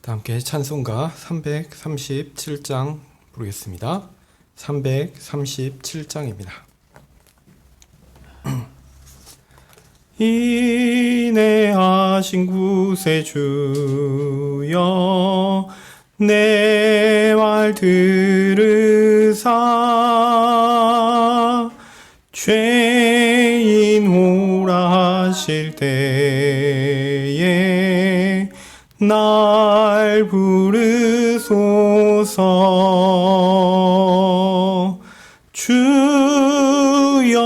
다 함께 찬송가 337장 부르겠습니다. 337장입니다. 인내하신 구세주여 내 말 들으사 죄인 오라 하실 때에 날 부르소서. 주여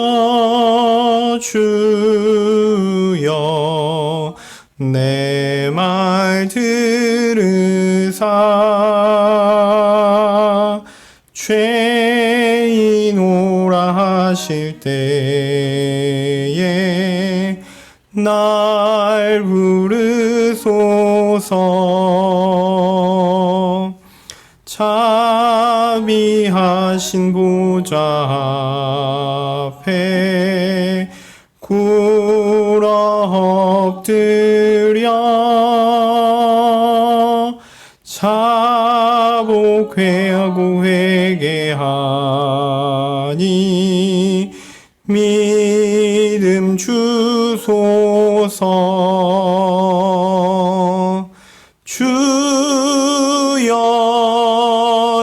주여 내 말 들으사 죄인 오라 하실 때에 날 부르소서. 자비하신 보좌 앞에 굴어 엎드려 자복회하고 회개하니 믿음 주소서. 주여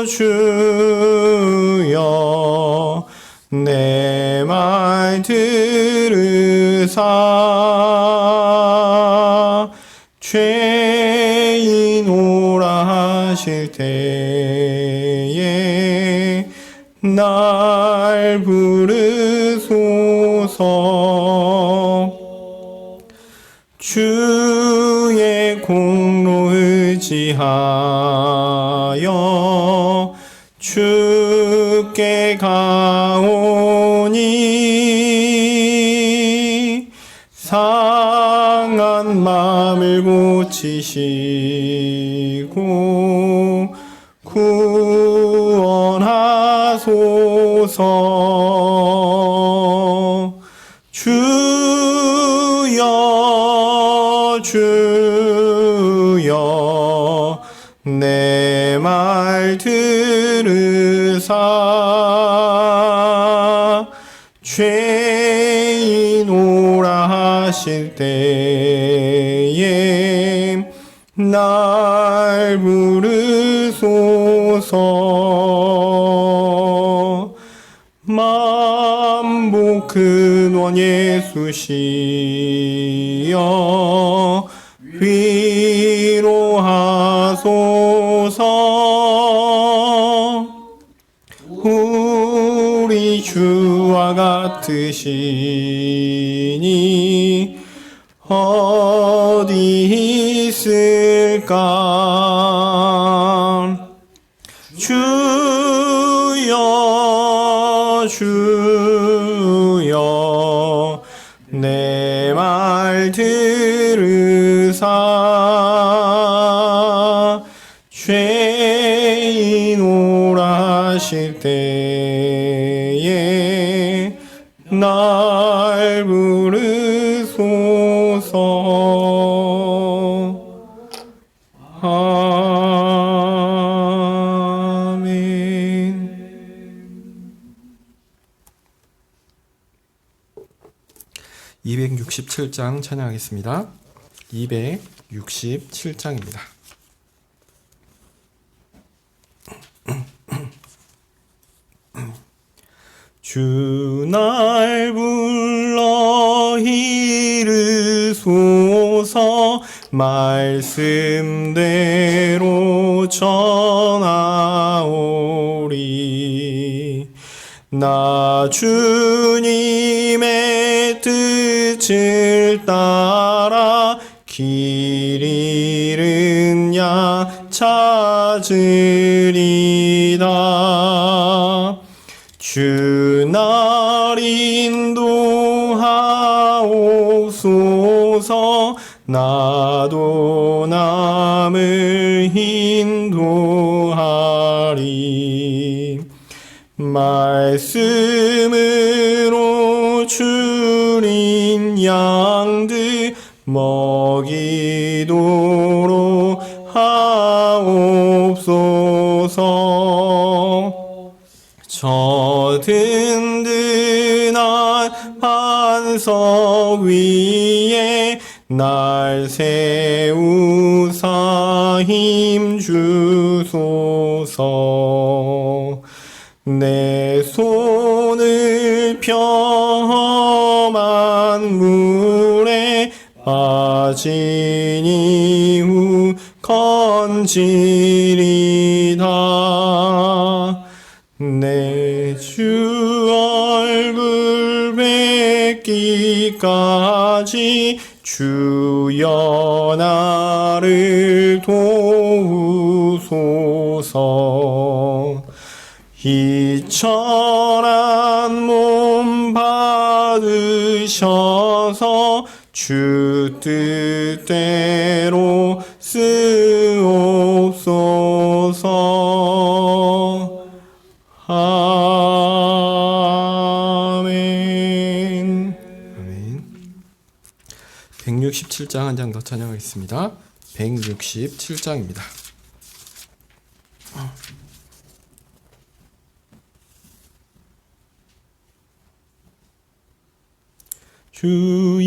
주여 내 말 들으사 죄인 오라 하실 때에 날 부르소서. 주의 공로 의지하여 주께 가오니 상한 마음을 고치시고 구원하소서. 주여 주여 내 말 들으사 죄인 오라 하실 때에 날 부르소서. 만복 근원 예수시여 위로하소서. 우리 주와 같으시니 어디 있을까. 주여 주여 내 말 들으사 죄인 오라 하실 때에 날 부르소서. 아멘. 267장 찬양하겠습니다. 267장입니다. 주 날 불러 이르소서. 말씀대로 전하오리. 나 주님의 뜻을 따라 길 잃은 양 찾으리다. 주 날 인도하옵소서. 나도 남을 인도하리. 말씀으로 줄인 양들 먹이도록 저 든든한 반석 위에 날 세우사 힘 주소서. 내 손을 펴 만물에 빠진 이후 건지리다. 내 주 얼굴 뵙기까지 주여 나를 도우소서. 이 천한 몸 받으셔서 주 뜻대로 쓰옵소서. 아멘. 아멘. 167장 한 장 더 찬양하겠습니다. 167장입니다. 주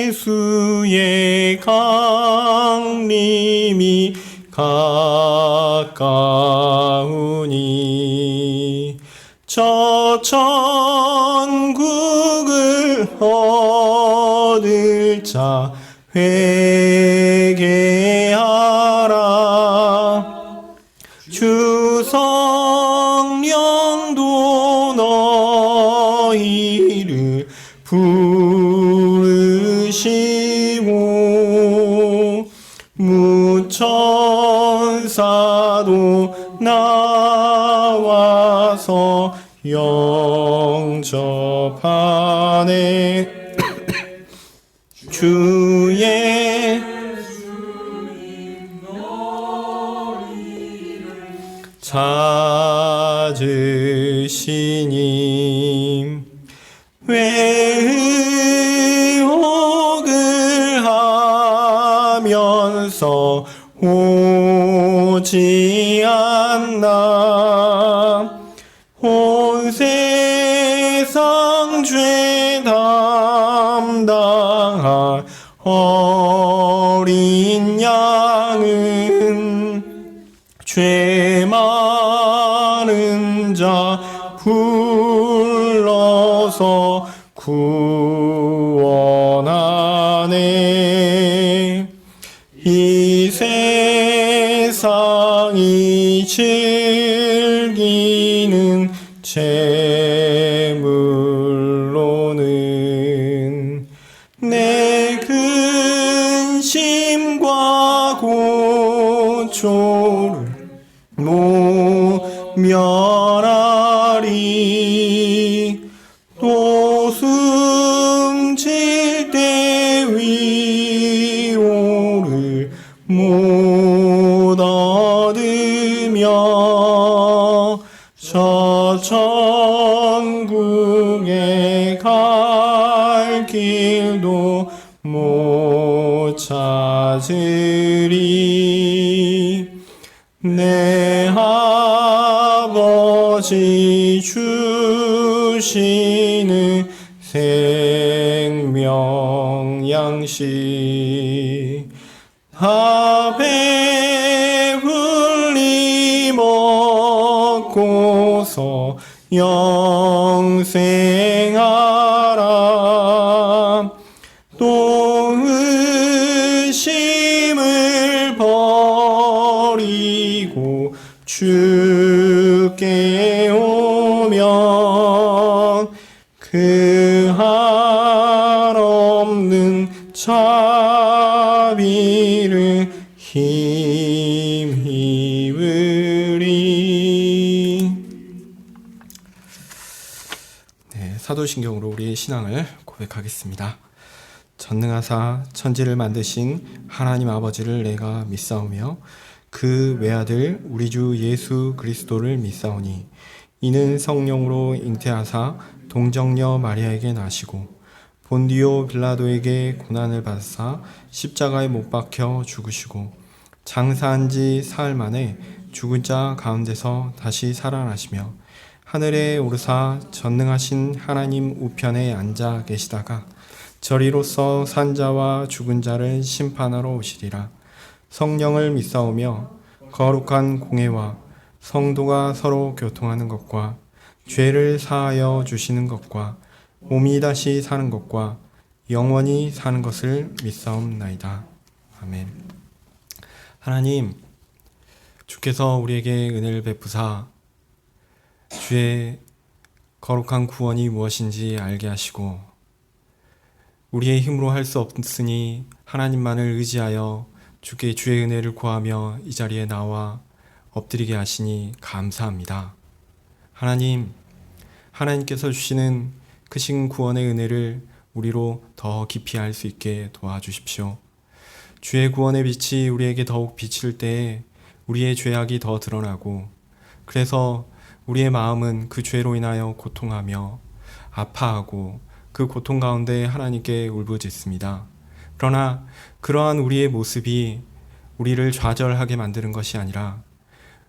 예수의 강림이 가까우니 저 천국을 얻을 자 회개하라. 주 성령도 너희를 부르시고 무천사도 나와서 영접하네. 주의 찾으시니 왜 의혹을 하면서 오지 않나. 온 세상 죄 담당할 어린 양은 죄 많은 자 불러서 구원하네. 이 세상이 즐기는 재물로는 내 근심과 고초를 모면하리. 또 숨질 때 위로를 못 얻으며 저 천국에 갈 길도 못 찾으리. 내 아버지 주시는 생명 양식 다 배불리 먹고서 영생하라. 또 의심을 버리고 주께 오면 그 한없는 자비를 힘입으리. 네, 사도신경으로 우리의 신앙을 고백하겠습니다. 전능하사 천지를 만드신 하나님 아버지를 내가 믿사오며 그 외아들 우리 주 예수 그리스도를 믿사오니 이는 성령으로 잉태하사 동정녀 마리아에게 나시고 본디오 빌라도에게 고난을 받으사 십자가에 못 박혀 죽으시고 장사한 지 사흘 만에 죽은 자 가운데서 다시 살아나시며 하늘에 오르사 전능하신 하나님 우편에 앉아 계시다가 저리로서 산자와 죽은 자를 심판하러 오시리라. 성령을 믿사오며 거룩한 공회와 성도가 서로 교통하는 것과 죄를 사하여 주시는 것과 몸이 다시 사는 것과 영원히 사는 것을 믿사옵나이다. 아멘. 하나님, 주께서 우리에게 은혜를 베푸사 주의 거룩한 구원이 무엇인지 알게 하시고 우리의 힘으로 할 수 없으니 하나님만을 의지하여 주께 주의 은혜를 구하며 이 자리에 나와 엎드리게 하시니 감사합니다. 하나님, 하나님께서 주시는 크신 구원의 은혜를 우리로 더 깊이 알 수 있게 도와주십시오. 주의 구원의 빛이 우리에게 더욱 비칠 때에 우리의 죄악이 더 드러나고 그래서 우리의 마음은 그 죄로 인하여 고통하며 아파하고 그 고통 가운데 하나님께 울부짖습니다. 그러나 그러한 우리의 모습이 우리를 좌절하게 만드는 것이 아니라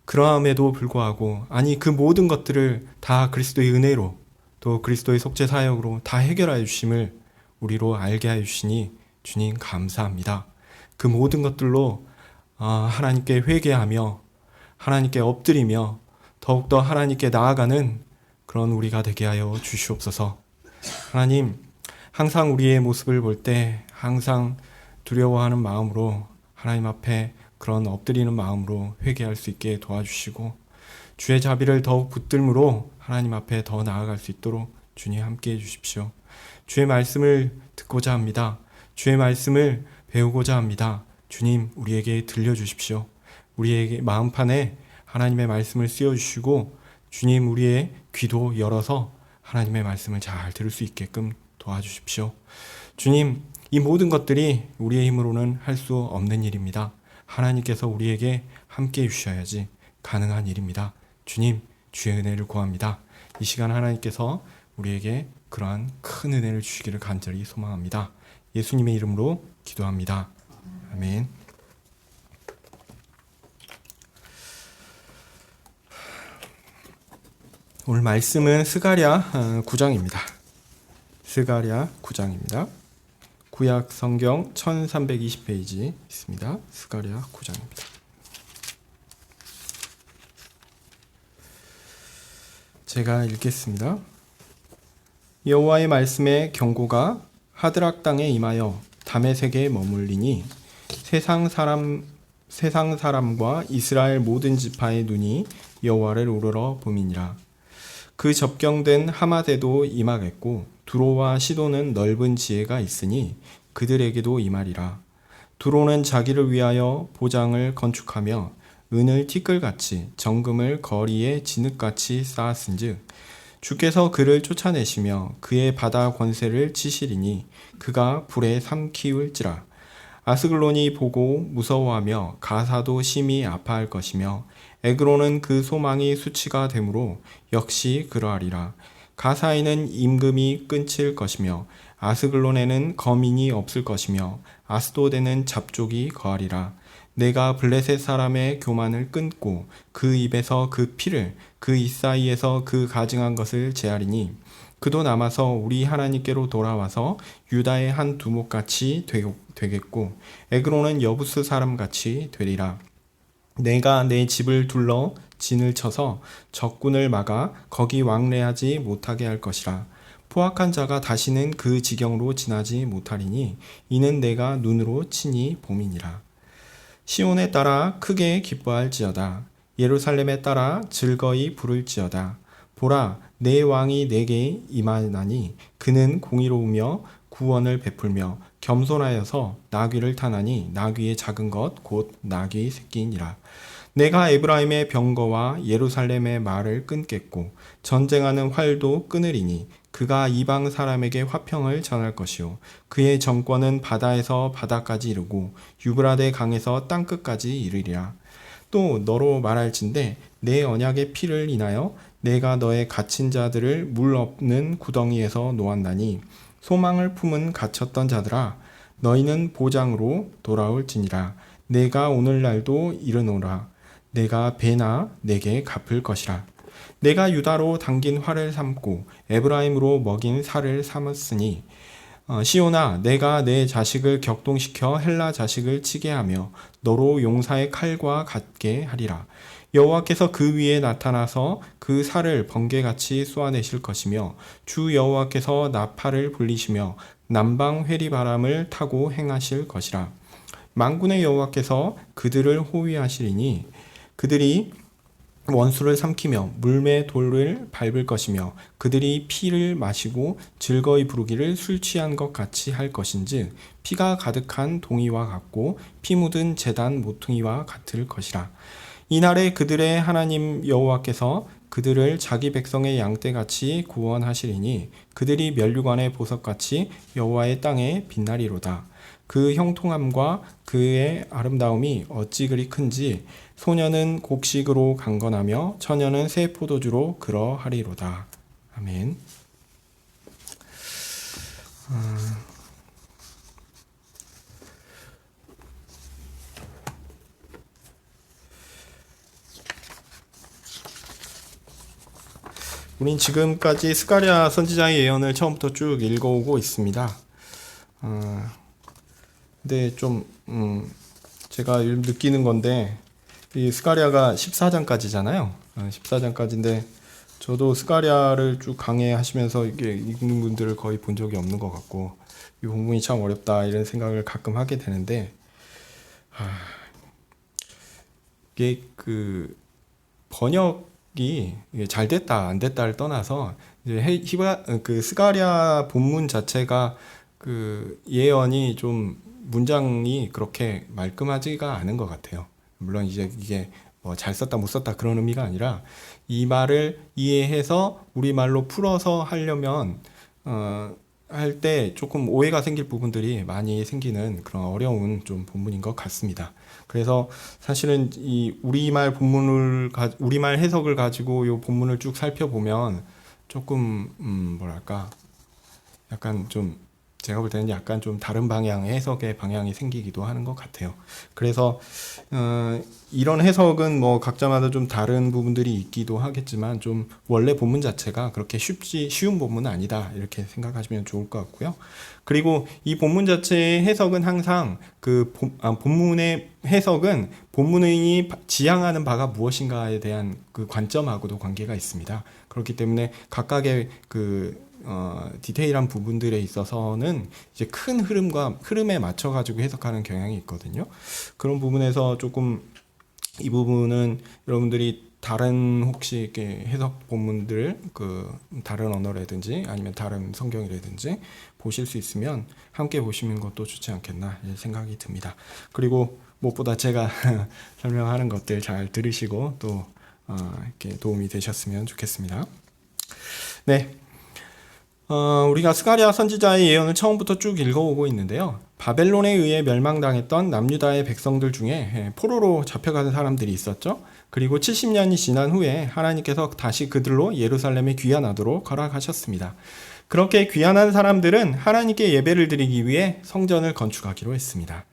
그러함에도 불구하고 아니 그 모든 것들을 다 그리스도의 은혜로 또 그리스도의 속죄 사역으로 다 해결하여 주심을 우리로 알게 하여 주시니 주님 감사합니다. 그 모든 것들로 하나님께 회개하며 하나님께 엎드리며 더욱더 하나님께 나아가는 그런 우리가 되게 하여 주시옵소서. 하나님, 항상 우리의 모습을 볼 때 항상 두려워하는 마음으로 하나님 앞에 그런 엎드리는 마음으로 회개할 수 있게 도와주시고 주의 자비를 더욱 붙들므로 하나님 앞에 더 나아갈 수 있도록 주님 함께해 주십시오. 주의 말씀을 듣고자 합니다. 주의 말씀을 배우고자 합니다. 주님, 우리에게 들려주십시오. 우리에게 마음판에 하나님의 말씀을 씌워주시고 주님, 우리의 귀도 열어서 하나님의 말씀을 잘 들을 수 있게끔 도와주십시오. 주님, 이 모든 것들이 우리의 힘으로는 할 수 없는 일입니다. 하나님께서 우리에게 함께 해주셔야지 가능한 일입니다. 주님, 주의 은혜를 구합니다. 이 시간 하나님께서 우리에게 그러한 큰 은혜를 주시기를 간절히 소망합니다. 예수님의 이름으로 기도합니다. 아멘. 오늘 말씀은 스가랴 9장입니다. 스가랴 9장입니다. 구약 성경 1320페이지 있습니다. 스가랴 9장입니다. 제가 읽겠습니다. 여호와의 말씀의 경고가 하드락 땅에 임하여 다메섹에 머물리니 세상 사람과 이스라엘 모든 지파의 눈이 여호와를 우러러 봄이니라. 그 접경된 하맛에도 임하겠고 두로와 시도는 넓은 지혜가 있으니 그들에게도 임하리라. 두로는 자기를 위하여 보장을 건축하며 은을 티끌같이 정금을 거리에 진흙같이 쌓았은즉 주께서 그를 쫓아내시며 그의 바다 권세를 치시리니 그가 불에 삼키울지라. 아스글론이 보고 무서워하며 가사도 심히 아파할 것이며 에그론은 그 소망이 수치가 되므로 역시 그러하리라. 가사에는 임금이 끊칠 것이며 아스글론에는 거민이 없을 것이며 아스도데는 잡족이 거하리라. 내가 블레셋 사람의 교만을 끊고 그 입에서 그 피를 그 입 사이에서 그 가증한 것을 제하리니 그도 남아서 우리 하나님께로 돌아와서 유다의 한 두목같이 되겠고 에그론은 여부스 사람같이 되리라. 내가 내 집을 둘러 진을 쳐서 적군을 막아 거기 왕래하지 못하게 할 것이라. 포악한 자가 다시는 그 지경으로 지나지 못하리니 이는 내가 눈으로 친히 봄이니라. 시온에 따라 크게 기뻐할지어다. 예루살렘에 따라 즐거이 부를지어다. 보라, 내 왕이 내게 임하나니 그는 공의로우며 구원을 베풀며 겸손하여서 나귀를 타나니 나귀의 작은 것 곧 나귀의 새끼이니라. 내가 에브라임의 병거와 예루살렘의 말을 끊겠고 전쟁하는 활도 끊으리니 그가 이방 사람에게 화평을 전할 것이요 그의 정권은 바다에서 바다까지 이르고 유브라데 강에서 땅끝까지 이르리라. 또 너로 말할진대 내 언약의 피를 인하여 내가 너의 갇힌 자들을 물 없는 구덩이에서 놓았나니 소망을 품은 갇혔던 자들아 너희는 보장으로 돌아올지니라. 내가 오늘날도 이르노라. 내가 배나 내게 갚을 것이라. 내가 유다로 당긴 활을 삼고 에브라임으로 먹인 살을 삼았으니 시온아, 내가 내 자식을 격동시켜 헬라 자식을 치게 하며 너로 용사의 칼과 같게 하리라. 여호와께서 그 위에 나타나서 그 살을 번개같이 쏘아내실 것이며 주 여호와께서 나팔을 불리시며 남방 회리바람을 타고 행하실 것이라. 만군의 여호와께서 그들을 호위하시리니 그들이 원수를 삼키며 물매 돌을 밟을 것이며 그들이 피를 마시고 즐거이 부르기를 술 취한 것 같이 할 것인즉 피가 가득한 동이와 같고 피 묻은 제단 모퉁이와 같을 것이라. 이날에 그들의 하나님 여호와께서 그들을 자기 백성의 양떼같이 구원하시리니 그들이 면류관의 보석같이 여호와의 땅에 빛나리로다. 그 형통함과 그의 아름다움이 어찌 그리 큰지 소년은 곡식으로 강건하며 처녀는 새 포도주로 그러하리로다. 아멘. 우린 지금까지 스가랴 선지자의 예언을 처음부터 쭉 읽어오고 있습니다. 근데 좀 제가 느끼는 건데 이 스가랴가 14장까지잖아요. 14장까지인데 저도 스가랴를 쭉 강해하시면서 이게 읽는 분들을 거의 본 적이 없는 것 같고 이 본문이 참 어렵다 이런 생각을 가끔 하게 되는데 이게 그 번역이 잘 됐다 안 됐다를 떠나서 이제 그 스가랴 본문 자체가 그 예언이 좀 문장이 그렇게 말끔하지가 않은 것 같아요. 물론 이제 이게 뭐 잘 썼다 못 썼다 그런 의미가 아니라 이 말을 이해해서 우리말로 풀어서 하려면 할 때 조금 오해가 생길 부분들이 많이 생기는 그런 어려운 좀 본문인 것 같습니다. 그래서 사실은 이 우리말 해석을 가지고 이 본문을 쭉 살펴보면 조금 뭐랄까 약간 좀 제가 볼 때는 약간 좀 다른 방향의 해석의 방향이 생기기도 하는 것 같아요. 그래서 이런 해석은 뭐 각자마다 좀 다른 부분들이 있기도 하겠지만 좀 원래 본문 자체가 그렇게 쉬운 본문은 아니다 이렇게 생각하시면 좋을 것 같고요. 그리고 이 본문 자체의 해석은 항상 그 본문의 해석은 본문이 지향하는 바가 무엇인가에 대한 그 관점하고도 관계가 있습니다. 그렇기 때문에 각각의 그 디테일한 부분들에 있어서는 이제 큰 흐름에 맞춰 가지고 해석하는 경향이 있거든요. 그런 부분에서 조금 이 부분은 여러분들이 다른 혹시 이렇게 해석 본문들 그 다른 언어라든지 아니면 다른 성경이라든지 보실 수 있으면 함께 보시는 것도 좋지 않겠나 생각이 듭니다. 그리고 무엇보다 제가 설명하는 것들 잘 들으시고 또 이렇게 도움이 되셨으면 좋겠습니다. 네. 우리가 스가랴 선지자의 예언을 처음부터 쭉 읽어오고 있는데요. 바벨론에 의해 멸망당했던 남유다의 백성들 중에 포로로 잡혀가는 사람들이 있었죠. 그리고 70년이 지난 후에 하나님께서 다시 그들로 예루살렘에 귀환하도록 허락하셨습니다. 그렇게 귀환한 사람들은 하나님께 예배를 드리기 위해 성전을 건축하기로 했습니다.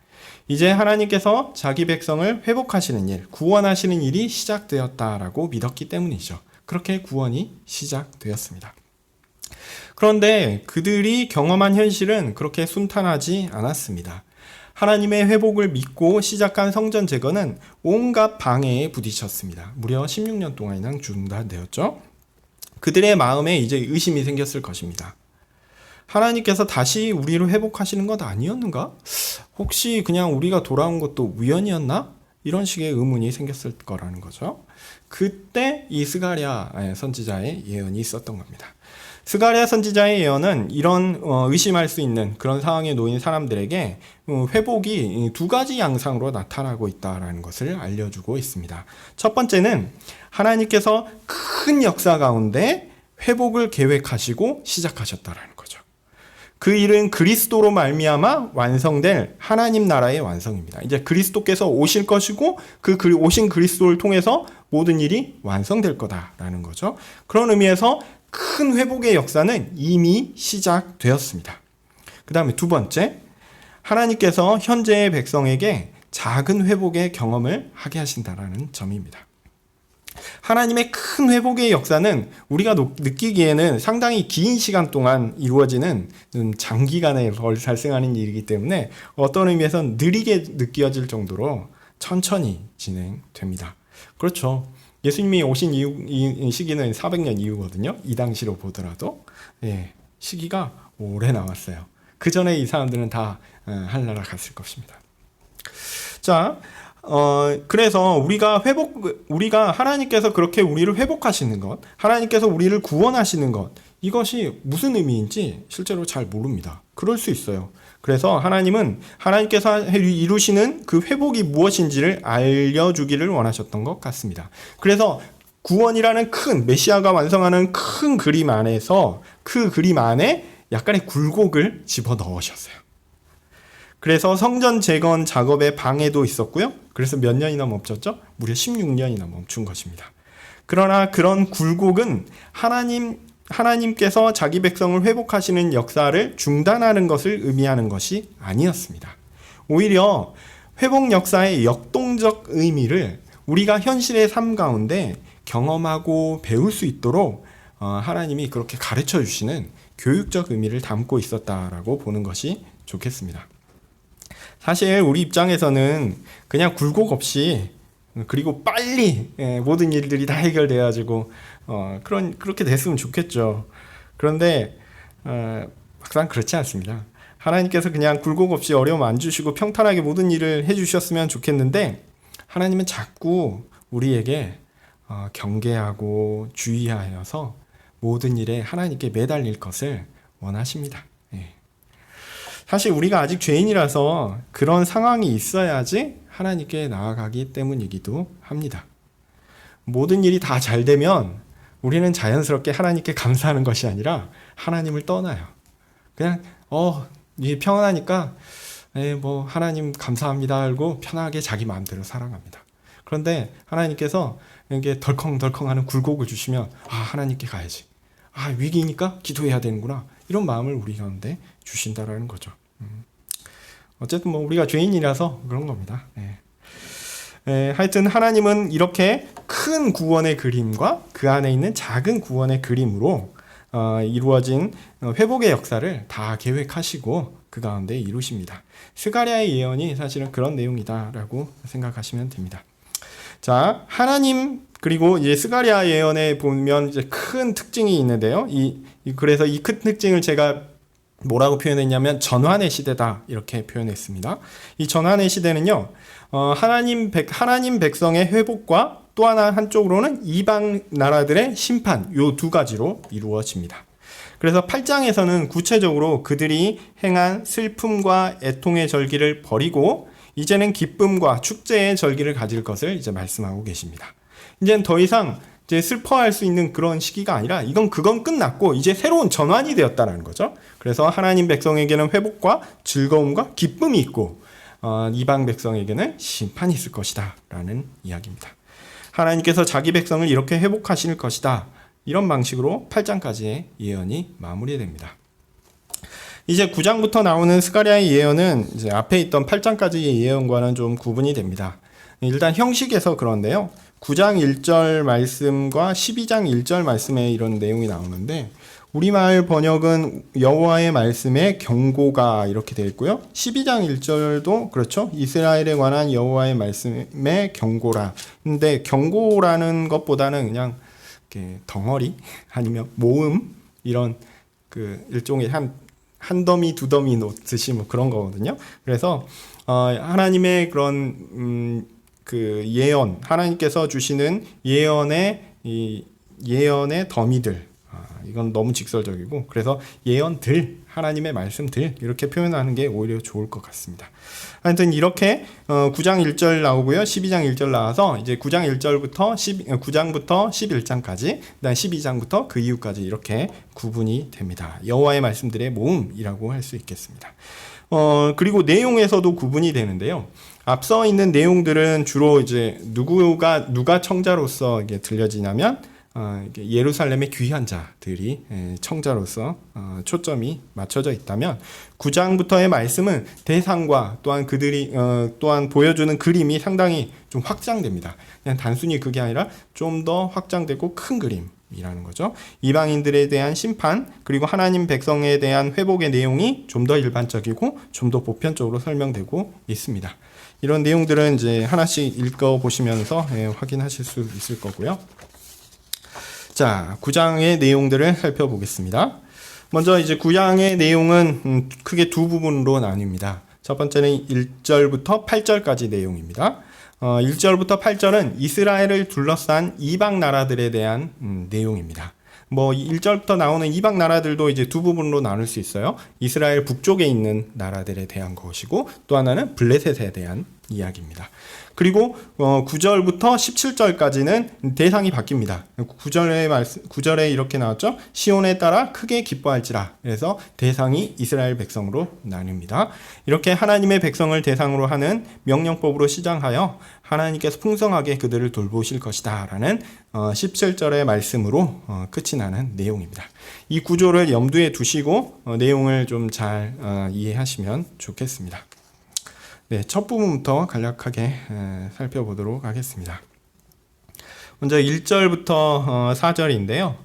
이제 하나님께서 자기 백성을 회복하시는 일, 구원하시는 일이 시작되었다라고 믿었기 때문이죠. 그렇게 구원이 시작되었습니다. 그런데 그들이 경험한 현실은 그렇게 순탄하지 않았습니다. 하나님의 회복을 믿고 시작한 성전 재건은 온갖 방해에 부딪혔습니다. 무려 16년 동안이나 중단되었죠. 그들의 마음에 이제 의심이 생겼을 것입니다. 하나님께서 다시 우리를 회복하시는 것 아니었는가? 혹시 그냥 우리가 돌아온 것도 우연이었나? 이런 식의 의문이 생겼을 거라는 거죠. 그때 이 스가랴 선지자의 예언이 있었던 겁니다. 스가랴 선지자의 예언은 이런 의심할 수 있는 그런 상황에 놓인 사람들에게 회복이 두 가지 양상으로 나타나고 있다는 것을 알려주고 있습니다. 첫 번째는 하나님께서 큰 역사 가운데 회복을 계획하시고 시작하셨다는 거죠. 그 일은 그리스도로 말미암아 완성될 하나님 나라의 완성입니다. 이제 그리스도께서 오실 것이고 그 오신 그리스도를 통해서 모든 일이 완성될 거다라는 거죠. 그런 의미에서 큰 회복의 역사는 이미 시작되었습니다. 그 다음에 두 번째, 하나님께서 현재의 백성에게 작은 회복의 경험을 하게 하신다는 점입니다. 하나님의 큰 회복의 역사는 우리가 느끼기에는 상당히 긴 시간 동안 이루어지는 장기간에 발생하는 일이기 때문에 어떤 의미에서는 느리게 느껴질 정도로 천천히 진행됩니다. 그렇죠. 예수님이 오신 이 시기는 400년 이후거든요. 이 당시로 보더라도. 예, 시기가 오래 남았어요. 그 전에 이 사람들은 다 하늘나라 갔을 것입니다. 자, 그래서 우리가 하나님께서 그렇게 우리를 회복하시는 것, 하나님께서 우리를 구원하시는 것, 이것이 무슨 의미인지 실제로 잘 모릅니다. 그럴 수 있어요. 그래서 하나님께서 이루시는 그 회복이 무엇인지를 알려주기를 원하셨던 것 같습니다. 그래서 구원이라는 큰 메시아가 완성하는 큰 그림 안에서 그 그림 안에 약간의 굴곡을 집어 넣으셨어요. 그래서 성전 재건 작업에 방해도 있었고요. 그래서 몇 년이나 멈췄죠? 무려 16년이나 멈춘 것입니다. 그러나 그런 굴곡은 하나님께서 자기 백성을 회복하시는 역사를 중단하는 것을 의미하는 것이 아니었습니다. 오히려 회복 역사의 역동적 의미를 우리가 현실의 삶 가운데 경험하고 배울 수 있도록 하나님이 그렇게 가르쳐 주시는 교육적 의미를 담고 있었다라고 보는 것이 좋겠습니다. 사실 우리 입장에서는 그냥 굴곡 없이 그리고 빨리 모든 일들이 다 해결돼가지고 그렇게 됐으면 좋겠죠. 그런데 막상 그렇지 않습니다. 하나님께서 그냥 굴곡 없이 어려움 안 주시고 평탄하게 모든 일을 해주셨으면 좋겠는데 하나님은 자꾸 우리에게 경계하고 주의하여서 모든 일에 하나님께 매달릴 것을 원하십니다. 사실 우리가 아직 죄인이라서 그런 상황이 있어야지 하나님께 나아가기 때문이기도 합니다. 모든 일이 다 잘 되면 우리는 자연스럽게 하나님께 감사하는 것이 아니라 하나님을 떠나요. 그냥 이게 평안하니까 뭐 하나님 감사합니다 하고 편하게 자기 마음대로 살아갑니다. 그런데 하나님께서 이게 덜컹덜컹하는 굴곡을 주시면 하나님께 가야지. 위기니까 기도해야 되는구나. 이런 마음을 우리 가운데 주신다라는 거죠. 어쨌든 뭐 우리가 죄인이라서 그런 겁니다. 하여튼 하나님은 이렇게 큰 구원의 그림과 그 안에 있는 작은 구원의 그림으로 이루어진 회복의 역사를 다 계획하시고 그 가운데 이루십니다. 스가랴의 예언이 사실은 그런 내용이다라고 생각하시면 됩니다. 자, 그리고 이제 스가랴 예언에 보면 이제 큰 특징이 있는데요. 그래서 이 큰 특징을 제가 뭐라고 표현했냐면 전환의 시대다 이렇게 표현했습니다. 이 전환의 시대는요, 하나님 백성의 회복과 또 한쪽으로는 이방 나라들의 심판, 요 두 가지로 이루어집니다. 그래서 8장에서는 구체적으로 그들이 행한 슬픔과 애통의 절기를 버리고 이제는 기쁨과 축제의 절기를 가질 것을 이제 말씀하고 계십니다. 이제는 더 이상 이제 슬퍼할 수 있는 그런 시기가 아니라 그건 끝났고 이제 새로운 전환이 되었다는 거죠. 그래서 하나님 백성에게는 회복과 즐거움과 기쁨이 있고 이방 백성에게는 심판이 있을 것이다 라는 이야기입니다. 하나님께서 자기 백성을 이렇게 회복하실 것이다. 이런 방식으로 8장까지의 예언이 마무리됩니다. 이제 9장부터 나오는 스가랴의 예언은 이제 앞에 있던 8장까지의 예언과는 좀 구분이 됩니다. 일단 형식에서 그런데요. 9장 1절 말씀과 12장 1절 말씀에 이런 내용이 나오는데 우리말 번역은 여호와의 말씀에 경고가 이렇게 되어 있고요. 12장 1절도 그렇죠. 이스라엘에 관한 여호와의 말씀에 경고라. 근데 경고라는 것보다는 그냥 이렇게 덩어리 아니면 모음 이런 그 일종의 한 더미 두 더미 놓듯이 뭐 그런 거거든요. 그래서 하나님의 그런 그 예언, 하나님께서 주시는 예언의 더미들, 이건 너무 직설적이고 그래서 예언들, 하나님의 말씀들 이렇게 표현하는 게 오히려 좋을 것 같습니다. 하여튼 이렇게 9장 1절 나오고요. 12장 1절 나와서 이제 9장 1절부터 9장부터 11장까지 그다음 12장부터 그 이후까지 이렇게 구분이 됩니다. 여호와의 말씀들의 모음이라고 할 수 있겠습니다. 그리고 내용에서도 구분이 되는데요. 앞서 있는 내용들은 주로 이제 누가 청자로서 이게 들려지냐면 이게 예루살렘의 귀한 자들이 청자로서 초점이 맞춰져 있다면 9장부터의 말씀은 대상과 또한 그들이 또한 보여주는 그림이 상당히 좀 확장됩니다. 그냥 단순히 그게 아니라 좀 더 확장되고 큰 그림이라는 거죠. 이방인들에 대한 심판 그리고 하나님 백성에 대한 회복의 내용이 좀 더 일반적이고 좀 더 보편적으로 설명되고 있습니다. 이런 내용들은 이제 하나씩 읽어 보시면서 확인하실 수 있을 거고요. 자, 9장의 내용들을 살펴보겠습니다. 먼저 이제 9장의 내용은 크게 두 부분으로 나뉩니다. 첫 번째는 1절부터 8절까지 내용입니다. 1절부터 8절은 이스라엘을 둘러싼 이방 나라들에 대한 내용입니다. 1절부터 나오는 이방 나라들도 이제 두 부분으로 나눌 수 있어요. 이스라엘 북쪽에 있는 나라들에 대한 것이고 또 하나는 블레셋에 대한 이야기입니다. 그리고 9절부터 17절까지는 대상이 바뀝니다. 9절에 이렇게 나왔죠. 시온에 따라 크게 기뻐할지라. 그래서 대상이 이스라엘 백성으로 나뉩니다. 이렇게 하나님의 백성을 대상으로 하는 명령법으로 시작하여 하나님께서 풍성하게 그들을 돌보실 것이다 라는 17절의 말씀으로 끝이 나는 내용입니다. 이 구조를 염두에 두시고 내용을 좀 잘 이해하시면 좋겠습니다. 네, 첫 부분부터 간략하게 살펴보도록 하겠습니다. 먼저 1절부터 4절인데요.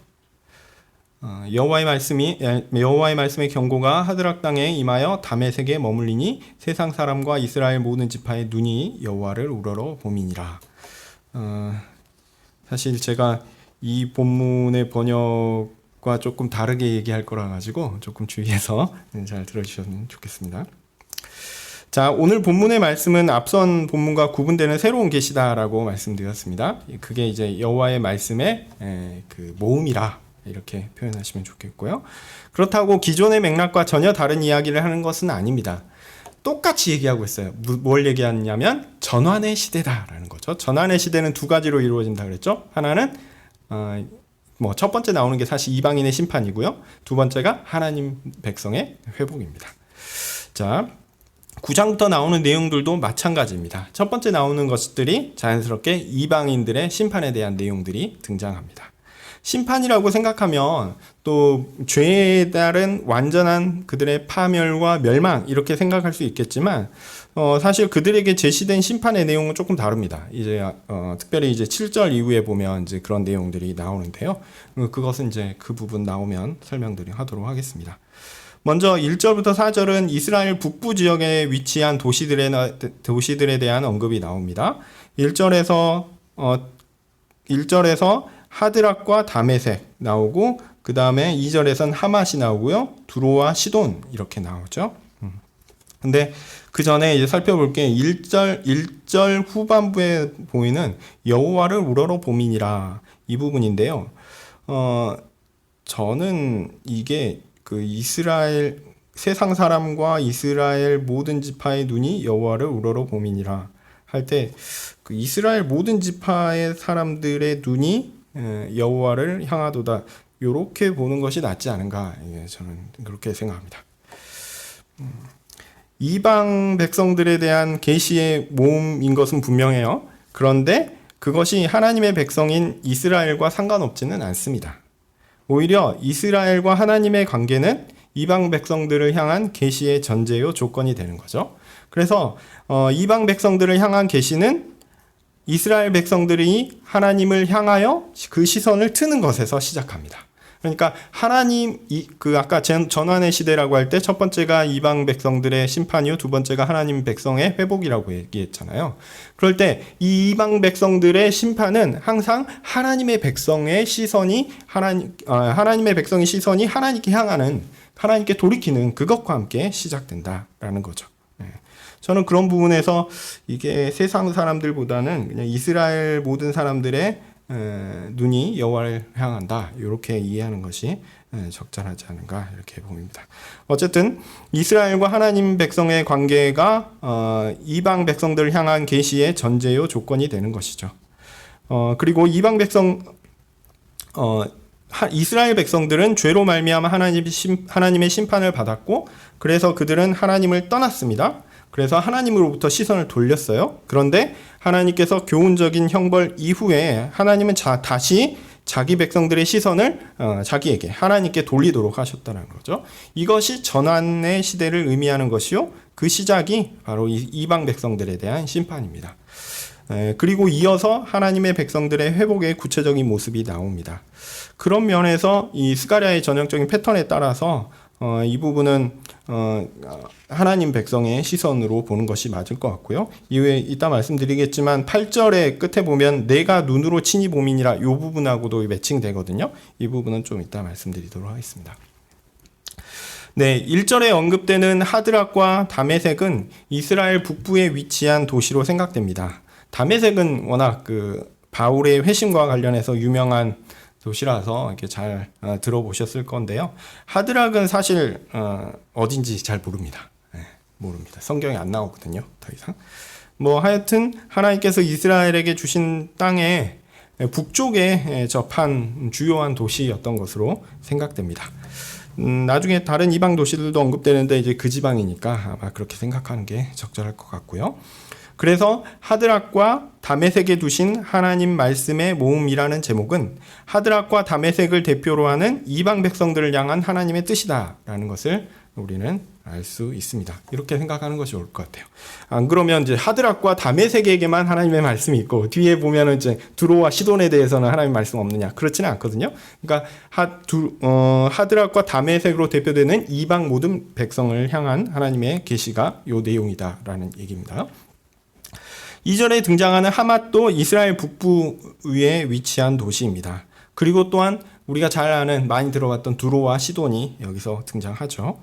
여호와의 말씀의 경고가 하드락 땅에 임하여 다메섹에 머물리니 세상 사람과 이스라엘 모든 지파의 눈이 여호와를 우러러 봄이니라. 사실 제가 이 본문의 번역과 조금 다르게 얘기할 거라 가지고 조금 주의해서 잘 들어주셨으면 좋겠습니다. 자, 오늘 본문의 말씀은 앞선 본문과 구분되는 새로운 계시다라고 말씀드렸습니다. 그게 이제 여호와의 말씀의 그 모음이라 이렇게 표현하시면 좋겠고요. 그렇다고 기존의 맥락과 전혀 다른 이야기를 하는 것은 아닙니다. 똑같이 얘기하고 있어요. 뭘 얘기하냐면 전환의 시대다라는 거죠. 전환의 시대는 두 가지로 이루어진다 그랬죠. 하나는 첫 번째 나오는 게 사실 이방인의 심판이고요. 두 번째가 하나님 백성의 회복입니다. 자, 9장부터 나오는 내용들도 마찬가지입니다. 첫 번째 나오는 것들이 자연스럽게 이방인들의 심판에 대한 내용들이 등장합니다. 심판이라고 생각하면 또 죄에 따른 완전한 그들의 파멸과 멸망 이렇게 생각할 수 있겠지만 사실 그들에게 제시된 심판의 내용은 조금 다릅니다. 이제 특별히 이제 7절 이후에 보면 이제 그런 내용들이 나오는데요. 그것은 이제 그 부분 나오면 설명드리도록 하겠습니다. 먼저 1절부터 4절은 이스라엘 북부 지역에 위치한 도시들에 대한 언급이 나옵니다. 1절에서 하드락과 다메섹 나오고 그 다음에 2절에선 하맛이 나오고요. 두로와 시돈 이렇게 나오죠. 근데 그 전에 이제 살펴볼 게 1절 후반부에 보이는 여호와를 우러러 봄이니라 이 부분인데요. 저는 이게 그 이스라엘 세상 사람과 이스라엘 모든 지파의 눈이 여호와를 우러러 봄이니라 할 때 그 이스라엘 모든 지파의 사람들의 눈이 여호와를 향하도다 이렇게 보는 것이 낫지 않은가 저는 그렇게 생각합니다. 이방 백성들에 대한 계시의 모음인 것은 분명해요. 그런데 그것이 하나님의 백성인 이스라엘과 상관없지는 않습니다. 오히려 이스라엘과 하나님의 관계는 이방 백성들을 향한 계시의 전제요 조건이 되는 거죠. 그래서 이방 백성들을 향한 계시는 이스라엘 백성들이 하나님을 향하여 그 시선을 트는 것에서 시작합니다. 그러니까 하나님 아까 전환의 시대라고 할 때 첫 번째가 이방 백성들의 심판이요 두 번째가 하나님 백성의 회복이라고 얘기했잖아요. 그럴 때 이 이방 백성들의 심판은 항상 하나님의 백성의 시선이 하나님의 백성의 시선이 하나님께 향하는 하나님께 돌이키는 그것과 함께 시작된다라는 거죠. 저는 그런 부분에서 이게 세상 사람들보다는 그냥 이스라엘 모든 사람들의 눈이 여호와를 향한다 이렇게 이해하는 것이 적절하지 않은가 이렇게 봅니다. 어쨌든 이스라엘과 하나님 백성의 관계가 이방 백성들을 향한 계시의 전제요 조건이 되는 것이죠. 그리고 이방 백성 이스라엘 백성들은 죄로 말미암아 하나님의 심판을 받았고 그래서 그들은 하나님을 떠났습니다. 그래서 하나님으로부터 시선을 돌렸어요. 그런데 하나님께서 교훈적인 형벌 이후에 하나님은 다시 자기 백성들의 시선을 자기에게 하나님께 돌리도록 하셨다는 거죠. 이것이 전환의 시대를 의미하는 것이요, 그 시작이 바로 이 이방 백성들에 대한 심판입니다. 그리고 이어서 하나님의 백성들의 회복의 구체적인 모습이 나옵니다. 그런 면에서 이 스가랴의 전형적인 패턴에 따라서 이 부분은 하나님 백성의 시선으로 보는 것이 맞을 것 같고요. 이후에 이따 말씀드리겠지만 8절의 끝에 보면 내가 눈으로 친히 봄이니라, 이 부분하고도 매칭되거든요. 이 부분은 좀 이따 말씀드리도록 하겠습니다. 네, 1절에 언급되는 하드락과 다메섹은 이스라엘 북부에 위치한 도시로 생각됩니다. 다메섹은 워낙 그 바울의 회심과 관련해서 유명한 도시라서 이렇게 잘 들어보셨을 건데요. 하드락은 사실 어딘지 잘 모릅니다. 모릅니다. 성경에 안 나오거든요. 더 이상. 하여튼 하나님께서 이스라엘에게 주신 땅에 북쪽에 접한 주요한 도시였던 것으로 생각됩니다. 나중에 다른 이방 도시들도 언급되는데 이제 그 지방이니까 아마 그렇게 생각하는 게 적절할 것 같고요. 그래서 하드락과 다메섹에 두신 하나님 말씀의 모음이라는 제목은 하드락과 다메섹을 대표로 하는 이방 백성들을 향한 하나님의 뜻이다라는 것을 우리는 알 수 있습니다. 이렇게 생각하는 것이 옳을 것 같아요. 안 그러면 이제 하드락과 다메섹에게만 하나님의 말씀이 있고 뒤에 보면은 이제 두로와 시돈에 대해서는 하나님의 말씀 없느냐, 그렇지는 않거든요. 그러니까 하드락과 다메섹으로 대표되는 이방 모든 백성을 향한 하나님의 계시가 요 내용이다라는 얘기입니다. 2절에 등장하는 하맛도 이스라엘 북부에 위치한 도시입니다. 그리고 또한 우리가 잘 아는, 많이 들어봤던 두로와 시돈이 여기서 등장하죠.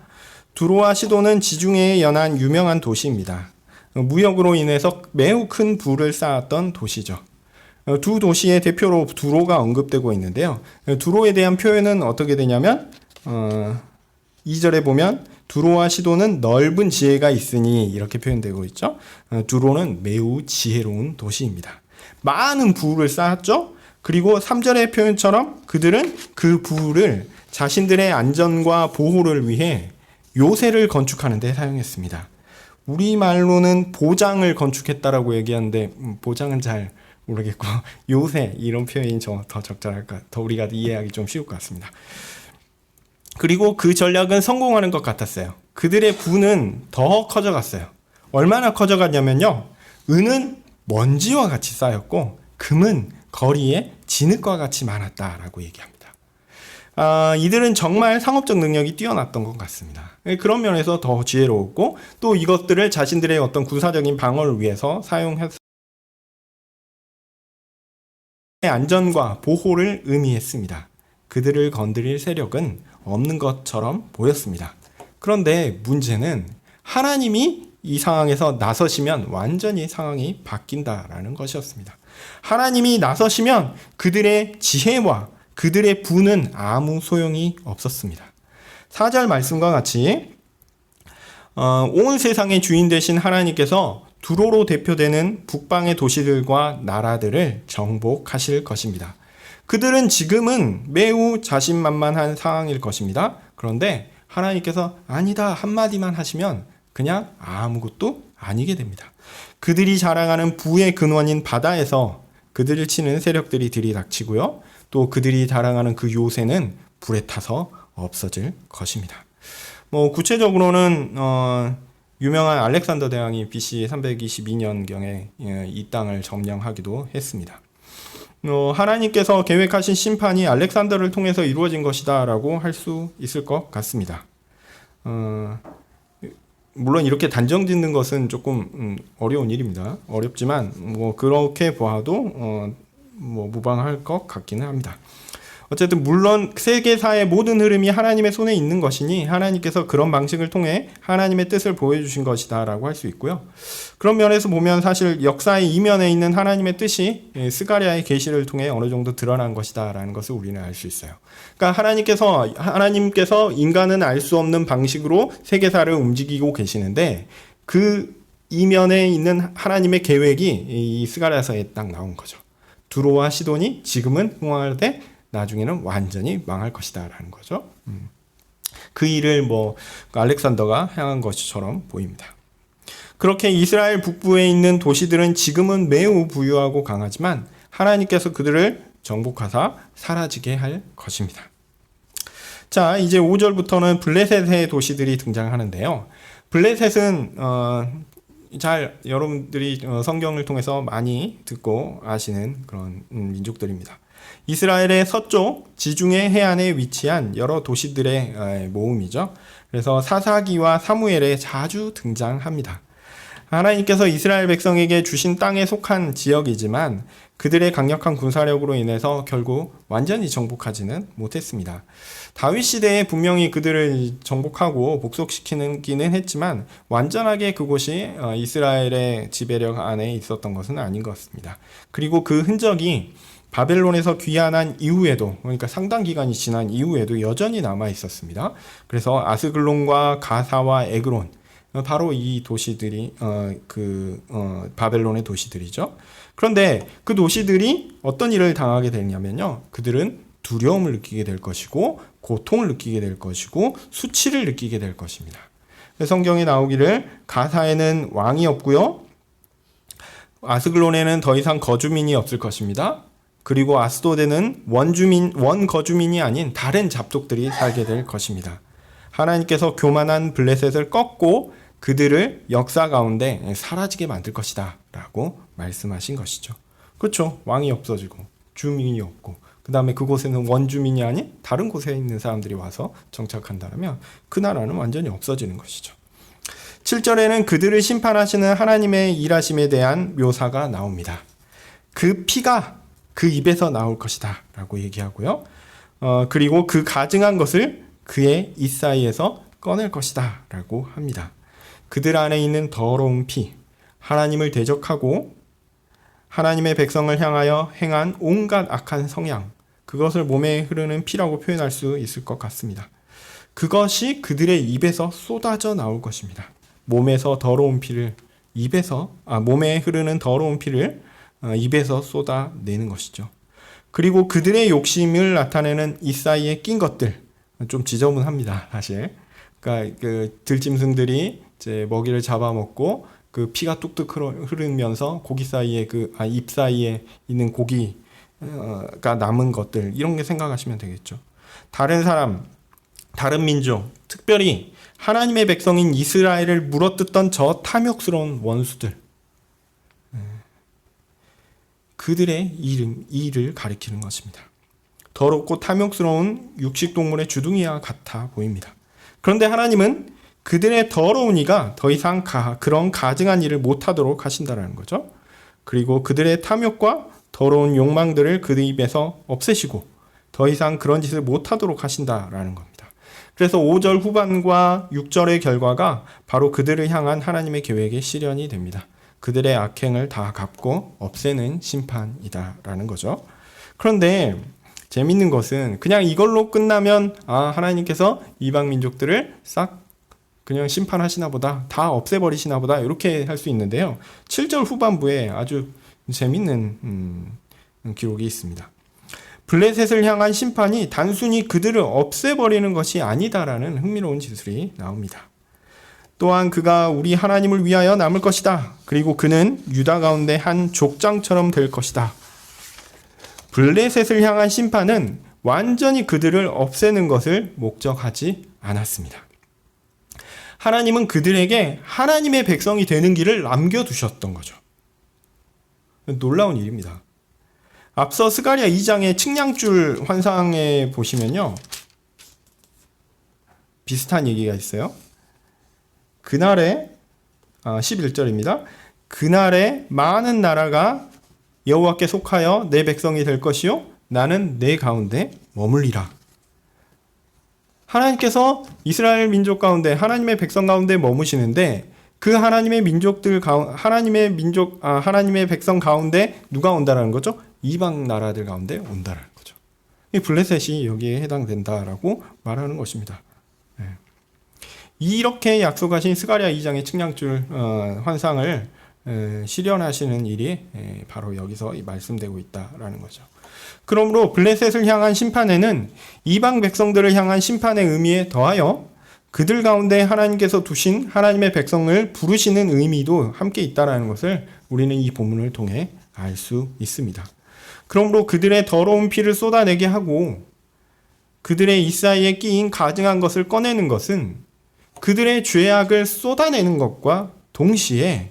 두로와 시돈은 지중해에 연한 유명한 도시입니다. 무역으로 인해서 매우 큰 부를 쌓았던 도시죠. 두 도시의 대표로 두로가 언급되고 있는데요. 두로에 대한 표현은 어떻게 되냐면 2절에 보면 두로와 시돈은 넓은 지혜가 있으니 이렇게 표현되고 있죠. 두로는 매우 지혜로운 도시입니다. 많은 부를 쌓았죠. 그리고 3절의 표현처럼 그들은 그 부를 자신들의 안전과 보호를 위해 요새를 건축하는 데 사용했습니다. 우리말로는 보장을 건축했다라고 얘기하는데 보장은 잘 모르겠고 요새 이런 표현이 더 적절할까, 더 우리가 이해하기 좀 쉬울 것 같습니다. 그리고 그 전략은 성공하는 것 같았어요. 그들의 부는 더 커져갔어요. 얼마나 커져갔냐면요, 은은 먼지와 같이 쌓였고 금은 거리에 진흙과 같이 많았다라고 얘기합니다. 이들은 정말 상업적 능력이 뛰어났던 것 같습니다. 그런 면에서 더 지혜로웠고 또 이것들을 자신들의 어떤 군사적인 방어를 위해서 사용해서 안전과 보호를 의미했습니다. 그들을 건드릴 세력은 없는 것처럼 보였습니다. 그런데 문제는 하나님이 이 상황에서 나서시면 완전히 상황이 바뀐다라는 것이었습니다. 하나님이 나서시면 그들의 지혜와 그들의 부는 아무 소용이 없었습니다. 4절 말씀과 같이 온 세상의 주인 되신 하나님께서 두로로 대표되는 북방의 도시들과 나라들을 정복하실 것입니다. 그들은 지금은 매우 자신만만한 상황일 것입니다. 그런데 하나님께서 아니다 한마디만 하시면 그냥 아무것도 아니게 됩니다. 그들이 자랑하는 부의 근원인 바다에서 그들을 치는 세력들이 들이닥치고요. 또 그들이 자랑하는 그 요새는 불에 타서 없어질 것입니다. 구체적으로는 유명한 알렉산더 대왕이 BC 322년경에 이 땅을 점령하기도 했습니다. 하나님께서 계획하신 심판이 알렉산더를 통해서 이루어진 것이다라고 할 수 있을 것 같습니다. 물론 이렇게 단정 짓는 것은 조금 어려운 일입니다. 어렵지만 그렇게 보아도 무방할 것 같기는 합니다. 어쨌든 물론 세계사의 모든 흐름이 하나님의 손에 있는 것이니 하나님께서 그런 방식을 통해 하나님의 뜻을 보여주신 것이다 라고 할 수 있고요. 그런 면에서 보면 사실 역사의 이면에 있는 하나님의 뜻이 스가랴의 계시를 통해 어느 정도 드러난 것이다 라는 것을 우리는 알 수 있어요. 그러니까 하나님께서 인간은 알 수 없는 방식으로 세계사를 움직이고 계시는데 그 이면에 있는 하나님의 계획이 이 스가랴서에 딱 나온 거죠. 두로와 시돈이 지금은 흥황하되 나중에는 완전히 망할 것이다 라는 거죠. 그 일을 알렉산더가 향한 것처럼 보입니다. 그렇게 이스라엘 북부에 있는 도시들은 지금은 매우 부유하고 강하지만 하나님께서 그들을 정복하사 사라지게 할 것입니다. 자, 이제 5절부터는 블레셋의 도시들이 등장하는데요. 블레셋은 여러분들이 성경을 통해서 많이 듣고 아시는 그런 민족들입니다. 이스라엘의 서쪽 지중해 해안에 위치한 여러 도시들의 모음이죠. 그래서 사사기와 사무엘에 자주 등장합니다. 하나님께서 이스라엘 백성에게 주신 땅에 속한 지역이지만 그들의 강력한 군사력으로 인해서 결국 완전히 정복하지는 못했습니다. 다윗 시대에 분명히 그들을 정복하고 복속시키기는 했지만 완전하게 그곳이 이스라엘의 지배력 안에 있었던 것은 아닌 것 같습니다. 그리고 그 흔적이 바벨론에서 귀환한 이후에도, 그러니까 상당 기간이 지난 이후에도 여전히 남아 있었습니다. 그래서 아스글론과 가사와 에그론, 바로 이 도시들이 바벨론의 도시들이죠. 그런데 그 도시들이 어떤 일을 당하게 되냐면요, 그들은 두려움을 느끼게 될 것이고 고통을 느끼게 될 것이고 수치를 느끼게 될 것입니다. 성경에 나오기를 가사에는 왕이 없고요, 아스글론에는 더 이상 거주민이 없을 것입니다. 그리고 아스도드는 원거주민이 아닌 다른 잡족들이 살게 될 것입니다. 하나님께서 교만한 블레셋을 꺾고 그들을 역사 가운데 사라지게 만들 것이다 라고 말씀하신 것이죠. 그렇죠. 왕이 없어지고 주민이 없고 그 다음에 그곳에는 원주민이 아닌 다른 곳에 있는 사람들이 와서 정착한다면 그 나라는 완전히 없어지는 것이죠. 7절에는 그들을 심판하시는 하나님의 일하심에 대한 묘사가 나옵니다. 그 피가 그 입에서 나올 것이다 라고 얘기하고요. 그리고 그 가증한 것을 그의 입 사이에서 꺼낼 것이다 라고 합니다. 그들 안에 있는 더러운 피, 하나님을 대적하고 하나님의 백성을 향하여 행한 온갖 악한 성향, 그것을 몸에 흐르는 피라고 표현할 수 있을 것 같습니다. 그것이 그들의 입에서 쏟아져 나올 것입니다. 몸에 흐르는 더러운 피를 입에서 쏟아내는 것이죠. 그리고 그들의 욕심을 나타내는 이 사이에 낀 것들, 좀 지저분합니다, 사실. 그러니까 그 들짐승들이 이제 먹이를 잡아먹고 그 피가 뚝뚝 흐르면서 입 사이에 있는 고기가 남은 것들, 이런 게 생각하시면 되겠죠. 다른 민족, 특별히 하나님의 백성인 이스라엘을 물어뜯던 저 탐욕스러운 원수들, 그들의 일을 가리키는 것입니다. 더럽고 탐욕스러운 육식동물의 주둥이와 같아 보입니다. 그런데 하나님은 그들의 더러운 이가 더 이상 그런 가증한 일을 못하도록 하신다는 거죠. 그리고 그들의 탐욕과 더러운 욕망들을 그들 입에서 없애시고 더 이상 그런 짓을 못하도록 하신다라는 겁니다. 그래서 5절 후반과 6절의 결과가 바로 그들을 향한 하나님의 계획의 실현이 됩니다. 그들의 악행을 다 갚고 없애는 심판이다라는 거죠. 그런데 재밌는 것은 그냥 이걸로 끝나면 하나님께서 이방 민족들을 싹 그냥 심판하시나 보다, 다 없애버리시나 보다, 이렇게 할 수 있는데요. 7절 후반부에 아주 재밌는 기록이 있습니다. 블레셋을 향한 심판이 단순히 그들을 없애버리는 것이 아니다라는 흥미로운 지술이 나옵니다. 또한 그가 우리 하나님을 위하여 남을 것이다. 그리고 그는 유다 가운데 한 족장처럼 될 것이다. 블레셋을 향한 심판은 완전히 그들을 없애는 것을 목적하지 않았습니다. 하나님은 그들에게 하나님의 백성이 되는 길을 남겨두셨던 거죠. 놀라운 일입니다. 앞서 스가랴 2장의 측량줄 환상에 보시면요, 비슷한 얘기가 있어요. 그날에 11절입니다. 그날에 많은 나라가 여호와께 속하여 내 백성이 될 것이요 나는 내 가운데 머물리라. 하나님께서 이스라엘 민족 가운데, 하나님의 백성 가운데 머무시는데 그 하나님의 백성 가운데 누가 온다라는 거죠? 이방 나라들 가운데 온다라는 거죠. 이 블레셋이 여기에 해당된다라고 말하는 것입니다. 이렇게 약속하신 스가랴 2장의 측량줄 환상을 실현하시는 일이 바로 여기서 말씀되고 있다라는 거죠. 그러므로 블레셋을 향한 심판에는 이방 백성들을 향한 심판의 의미에 더하여 그들 가운데 하나님께서 두신 하나님의 백성을 부르시는 의미도 함께 있다라는 것을 우리는 이 본문을 통해 알 수 있습니다. 그러므로 그들의 더러운 피를 쏟아내게 하고 그들의 이 사이에 끼인 가증한 것을 꺼내는 것은 그들의 죄악을 쏟아내는 것과 동시에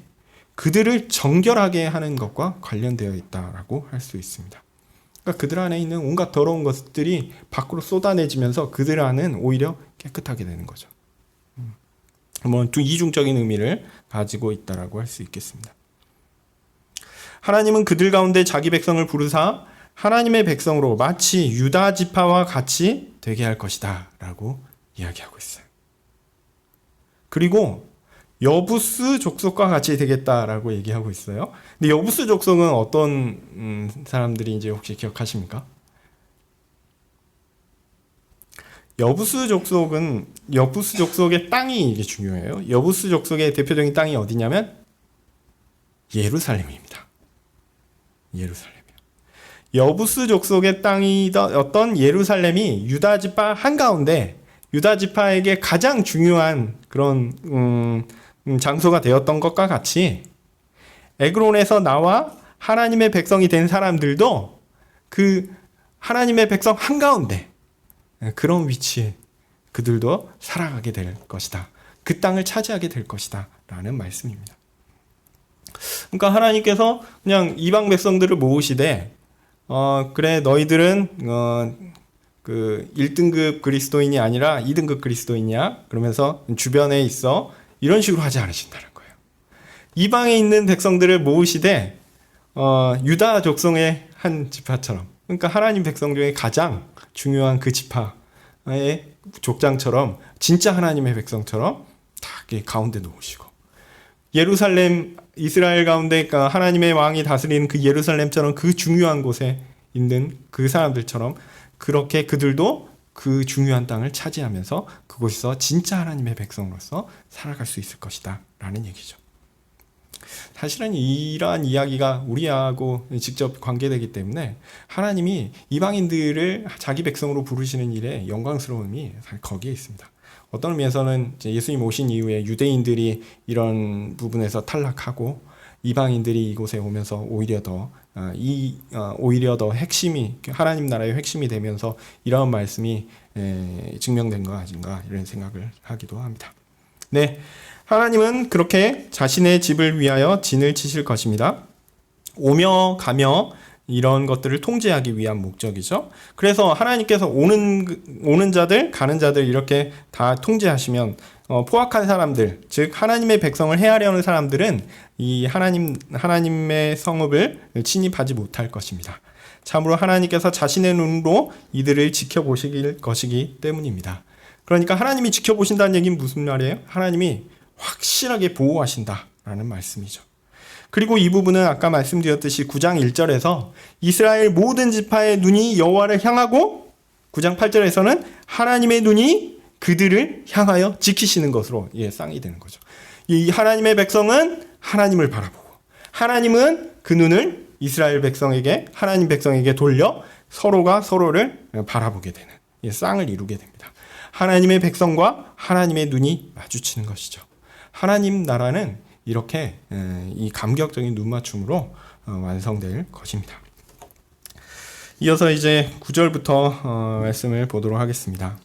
그들을 정결하게 하는 것과 관련되어 있다라고 할 수 있습니다. 그러니까 그들 안에 있는 온갖 더러운 것들이 밖으로 쏟아내지면서 그들 안은 오히려 깨끗하게 되는 거죠. 뭐 이중적인 의미를 가지고 있다라고 할 수 있겠습니다. 하나님은 그들 가운데 자기 백성을 부르사 하나님의 백성으로 마치 유다 지파와 같이 되게 할 것이다 라고 이야기하고 있어요. 그리고 여부스 족속과 같이 되겠다라고 얘기하고 있어요. 근데 여부스 족속은 어떤 사람들인지 혹시 기억하십니까? 여부스 족속의 땅이 이게 중요해요. 여부스 족속의 대표적인 땅이 어디냐면 예루살렘입니다. 예루살렘이요. 여부스 족속의 땅이었던 예루살렘이 유다 지파 한가운데 유다 지파에게 가장 중요한 그런 장소가 되었던 것과 같이 에그론에서 나와 하나님의 백성이 된 사람들도 그 하나님의 백성 한가운데 그런 위치에 그들도 살아가게 될 것이다. 그 땅을 차지하게 될 것이다. 라는 말씀입니다. 그러니까 하나님께서 그냥 이방 백성들을 모으시되 그래 너희들은 그 1등급 그리스도인이 아니라 2등급 그리스도인이야. 그러면서 주변에 있어. 이런 식으로 하지 않으신다는 거예요. 이방에 있는 백성들을 모으시되 유다 족속의 한 지파처럼 그러니까 하나님 백성 중에 가장 중요한 그 지파의 족장처럼 진짜 하나님의 백성처럼 딱 가운데 놓으시고 예루살렘 이스라엘 가운데 하나님의 왕이 다스리는 그 예루살렘처럼 그 중요한 곳에 있는 그 사람들처럼 그렇게 그들도 그 중요한 땅을 차지하면서 그곳에서 진짜 하나님의 백성으로서 살아갈 수 있을 것이다 라는 얘기죠. 사실은 이러한 이야기가 우리하고 직접 관계되기 때문에 하나님이 이방인들을 자기 백성으로 부르시는 일에 영광스러움이 거기에 있습니다. 어떤 의미에서는 예수님 오신 이후에 유대인들이 이런 부분에서 탈락하고 이방인들이 이곳에 오면서 오히려 더 핵심이 하나님 나라의 핵심이 되면서 이런 말씀이 증명된 거 아닌가 이런 생각을 하기도 합니다. 네, 하나님은 그렇게 자신의 집을 위하여 진을 치실 것입니다. 오며 가며 이런 것들을 통제하기 위한 목적이죠. 그래서 하나님께서 오는 자들, 가는 자들 이렇게 다 통제하시면 포악한 사람들, 즉 하나님의 백성을 해하려는 사람들은 이 하나님의 성읍을 침입하지 못할 것입니다. 참으로 하나님께서 자신의 눈으로 이들을 지켜보실 것이기 때문입니다. 그러니까 하나님이 지켜보신다는 얘기는 무슨 말이에요? 하나님이 확실하게 보호하신다라는 말씀이죠. 그리고 이 부분은 아까 말씀드렸듯이 9장 1절에서 이스라엘 모든 지파의 눈이 여호와를 향하고 9장 8절에서는 하나님의 눈이 그들을 향하여 지키시는 것으로 쌍이 되는 거죠. 이 하나님의 백성은 하나님을 바라보고 하나님은 그 눈을 이스라엘 백성에게 하나님 백성에게 돌려 서로가 서로를 바라보게 되는 쌍을 이루게 됩니다. 하나님의 백성과 하나님의 눈이 마주치는 것이죠. 하나님 나라는 이렇게 이 감격적인 눈맞춤으로 완성될 것입니다. 이어서 이제 9절부터 말씀을 보도록 하겠습니다.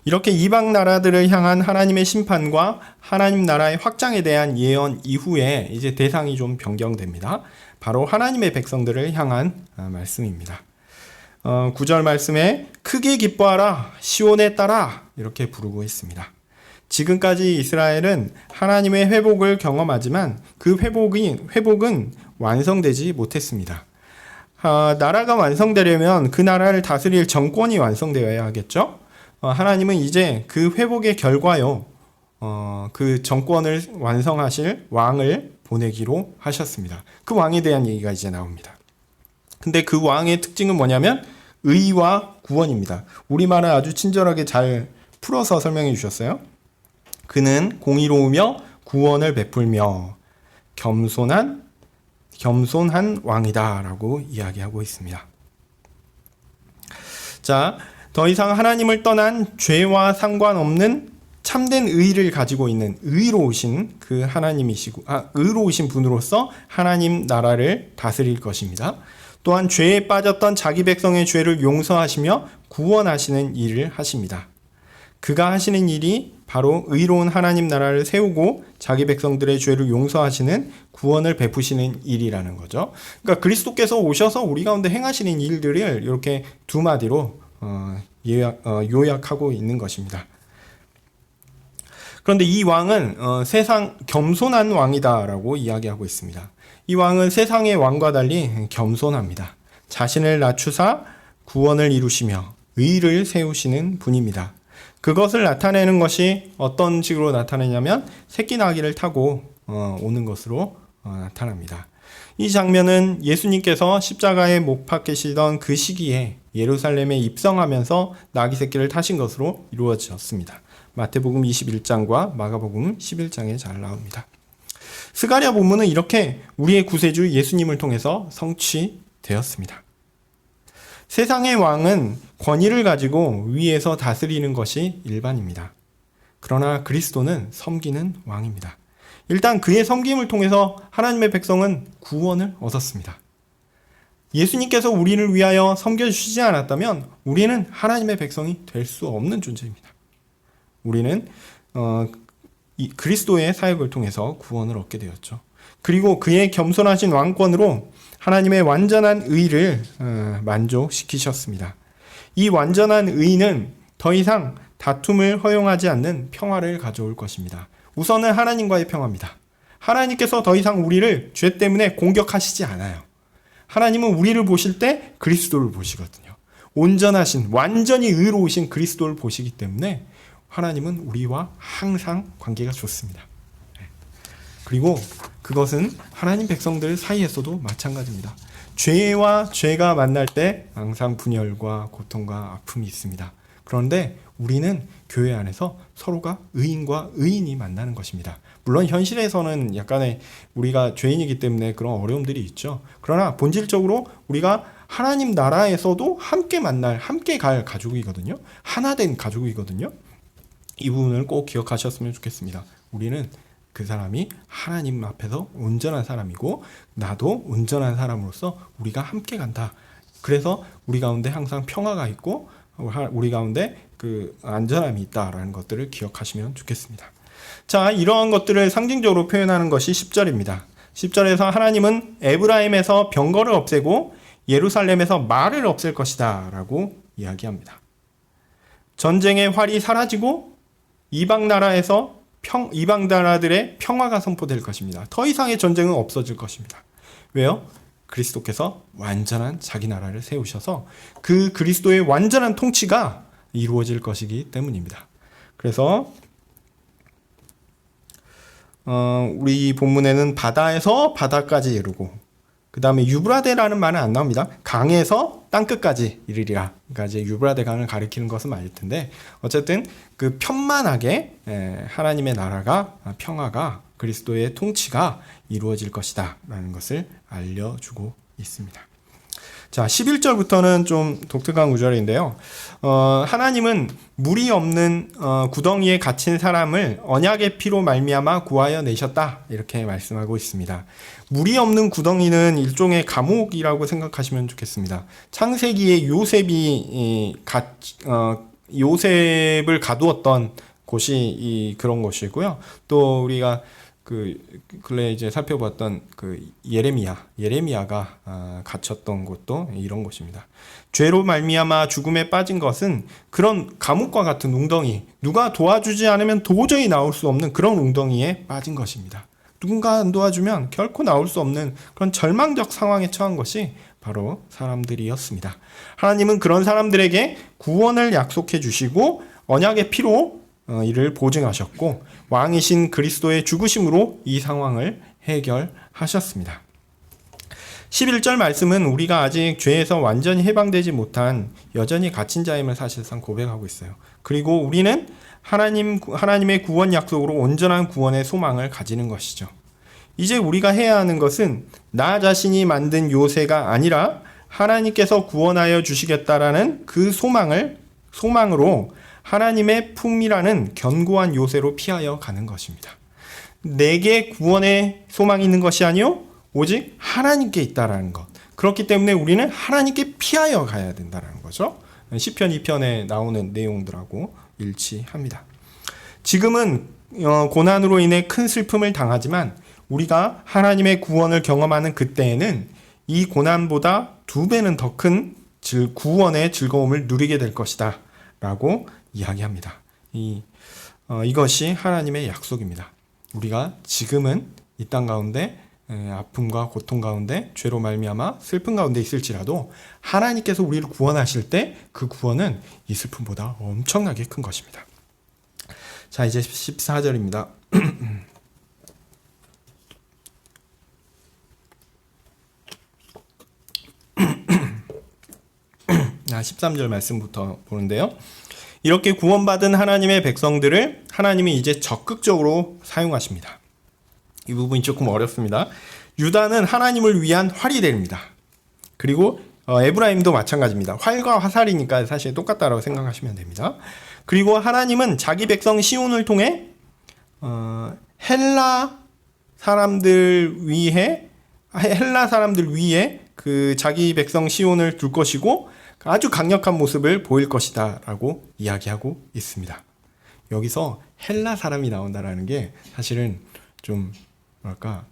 이렇게 이방 나라들을 향한 하나님의 심판과 하나님 나라의 확장에 대한 예언 이후에 이제 대상이 좀 변경됩니다. 바로 하나님의 백성들을 향한 말씀입니다. 9절 말씀에 크게 기뻐하라 시온에 따라 이렇게 부르고 있습니다. 지금까지 이스라엘은 하나님의 회복을 경험하지만 그 회복은 완성되지 못했습니다. 나라가 완성되려면 그 나라를 다스릴 정권이 완성되어야 하겠죠. 하나님은 이제 그 회복의 결과요, 그 정권을 완성하실 왕을 보내기로 하셨습니다. 그 왕에 대한 얘기가 이제 나옵니다. 근데 그 왕의 특징은 뭐냐면 의와 구원입니다. 우리말을 아주 친절하게 잘 풀어서 설명해 주셨어요. 그는 공의로우며 구원을 베풀며 겸손한 왕이다라고 이야기하고 있습니다. 자, 더 이상 하나님을 떠난 죄와 상관없는 참된 의를 가지고 있는 의로우신 그 하나님이시고 의로우신 분으로서 하나님 나라를 다스릴 것입니다. 또한 죄에 빠졌던 자기 백성의 죄를 용서하시며 구원하시는 일을 하십니다. 그가 하시는 일이 바로 의로운 하나님 나라를 세우고 자기 백성들의 죄를 용서하시는 구원을 베푸시는 일이라는 거죠. 그러니까 그리스도께서 오셔서 우리 가운데 행하시는 일들을 이렇게 두 마디로 요약하고 있는 것입니다. 그런데 이 왕은 세상 겸손한 왕이다라고 이야기하고 있습니다. 이 왕은 세상의 왕과 달리 겸손합니다. 자신을 낮추사 구원을 이루시며 의를 세우시는 분입니다. 그것을 나타내는 것이 어떤 식으로 나타내냐면 새끼 나귀를 타고 오는 것으로 나타납니다. 이 장면은 예수님께서 십자가에 못 박히시던 그 시기에 예루살렘에 입성하면서 나귀 새끼를 타신 것으로 이루어졌습니다. 마태복음 21장과 마가복음 11장에 잘 나옵니다. 스가랴 본문은 이렇게 우리의 구세주 예수님을 통해서 성취되었습니다. 세상의 왕은 권위를 가지고 위에서 다스리는 것이 일반입니다. 그러나 그리스도는 섬기는 왕입니다. 일단 그의 섬김을 통해서 하나님의 백성은 구원을 얻었습니다. 예수님께서 우리를 위하여 섬겨주시지 않았다면 우리는 하나님의 백성이 될 수 없는 존재입니다. 우리는 그리스도의 사역을 통해서 구원을 얻게 되었죠. 그리고 그의 겸손하신 왕권으로 하나님의 완전한 의를 만족시키셨습니다. 이 완전한 의는 더 이상 다툼을 허용하지 않는 평화를 가져올 것입니다. 우선은 하나님과의 평화입니다. 하나님께서 더 이상 우리를 죄 때문에 공격하시지 않아요. 하나님은 우리를 보실 때 그리스도를 보시거든요. 온전하신, 완전히 의로우신 그리스도를 보시기 때문에 하나님은 우리와 항상 관계가 좋습니다. 그리고 그것은 하나님 백성들 사이에서도 마찬가지입니다. 죄와 죄가 만날 때 항상 분열과 고통과 아픔이 있습니다. 그런데 우리는 교회 안에서 서로가 의인과 의인이 만나는 것입니다. 물론 현실에서는 약간의 우리가 죄인이기 때문에 그런 어려움들이 있죠. 그러나 본질적으로 우리가 하나님 나라에서도 함께 만날, 함께 갈 가족이거든요. 하나 된 가족이거든요. 이 부분을 꼭 기억하셨으면 좋겠습니다. 우리는 그 사람이 하나님 앞에서 온전한 사람이고 나도 온전한 사람으로서 우리가 함께 간다. 그래서 우리 가운데 항상 평화가 있고 우리 가운데 그 안전함이 있다라는 것들을 기억하시면 좋겠습니다. 자, 이러한 것들을 상징적으로 표현하는 것이 10절입니다. 10절에서 하나님은 에브라임에서 병거를 없애고 예루살렘에서 말을 없앨 것이다 라고 이야기합니다. 전쟁의 활이 사라지고 이방 나라들의 평화가 선포될 것입니다. 더 이상의 전쟁은 없어질 것입니다. 왜요? 그리스도께서 완전한 자기 나라를 세우셔서 그 그리스도의 완전한 통치가 이루어질 것이기 때문입니다. 그래서 우리 본문에는 바다에서 바다까지 이르고 그 다음에 유브라데라는 말은 안 나옵니다. 강에서 땅끝까지 이르리라. 그러니까 이제 유브라데 강을 가리키는 것은 맞을 텐데 어쨌든 그 편만하게 하나님의 나라가 평화가 그리스도의 통치가 이루어질 것이다 라는 것을 알려주고 있습니다. 자, 11절부터는 좀 독특한 구절인데요. 하나님은 물이 없는 구덩이에 갇힌 사람을 언약의 피로 말미암아 구하여 내셨다 이렇게 말씀하고 있습니다. 물이 없는 구덩이는 일종의 감옥이라고 생각하시면 좋겠습니다. 창세기에 요셉을 가두었던 곳이 그런 곳이고요. 또 우리가 근래 이제 살펴봤던 예레미야가 갇혔던 곳도 이런 곳입니다. 죄로 말미암아 죽음에 빠진 것은 그런 감옥과 같은 웅덩이, 누가 도와주지 않으면 도저히 나올 수 없는 그런 웅덩이에 빠진 것입니다. 누군가 안 도와주면 결코 나올 수 없는 그런 절망적 상황에 처한 것이 바로 사람들이었습니다. 하나님은 그런 사람들에게 구원을 약속해 주시고 언약의 피로 이를 보증하셨고 왕이신 그리스도의 죽으심으로 이 상황을 해결하셨습니다. 11절 말씀은 우리가 아직 죄에서 완전히 해방되지 못한 여전히 갇힌 자임을 사실상 고백하고 있어요. 그리고 우리는 하나님의 구원 약속으로 온전한 구원의 소망을 가지는 것이죠. 이제 우리가 해야 하는 것은 나 자신이 만든 요새가 아니라 하나님께서 구원하여 주시겠다라는 그 소망으로 하나님의 품이라는 견고한 요새로 피하여 가는 것입니다. 내게 구원의 소망이 있는 것이 아니요 오직 하나님께 있다라는 것. 그렇기 때문에 우리는 하나님께 피하여 가야 된다는 거죠. 시편 2편에 나오는 내용들하고 일치합니다. 지금은 고난으로 인해 큰 슬픔을 당하지만 우리가 하나님의 구원을 경험하는 그때에는 이 고난보다 2배는 더 큰 구원의 즐거움을 누리게 될 것이다 라고 이야기합니다. 이것이 하나님의 약속입니다. 우리가 지금은 이 땅 가운데 아픔과 고통 가운데 죄로 말미암아 슬픔 가운데 있을지라도 하나님께서 우리를 구원하실 때 그 구원은 이 슬픔보다 엄청나게 큰 것입니다. 자, 이제 14절입니다. 13절 말씀부터 보는데요. 이렇게 구원받은 하나님의 백성들을 하나님이 이제 적극적으로 사용하십니다. 이 부분이 조금 어렵습니다. 유다는 하나님을 위한 활이 됩니다. 그리고 에브라임도 마찬가지입니다. 활과 화살이니까 사실 똑같다라고 생각하시면 됩니다. 그리고 하나님은 자기 백성 시온을 통해 헬라 사람들 위에 그 자기 백성 시온을 둘 것이고 아주 강력한 모습을 보일 것이다 라고 이야기하고 있습니다. 여기서 헬라 사람이 나온다라는 게 사실은 좀 뭐랄까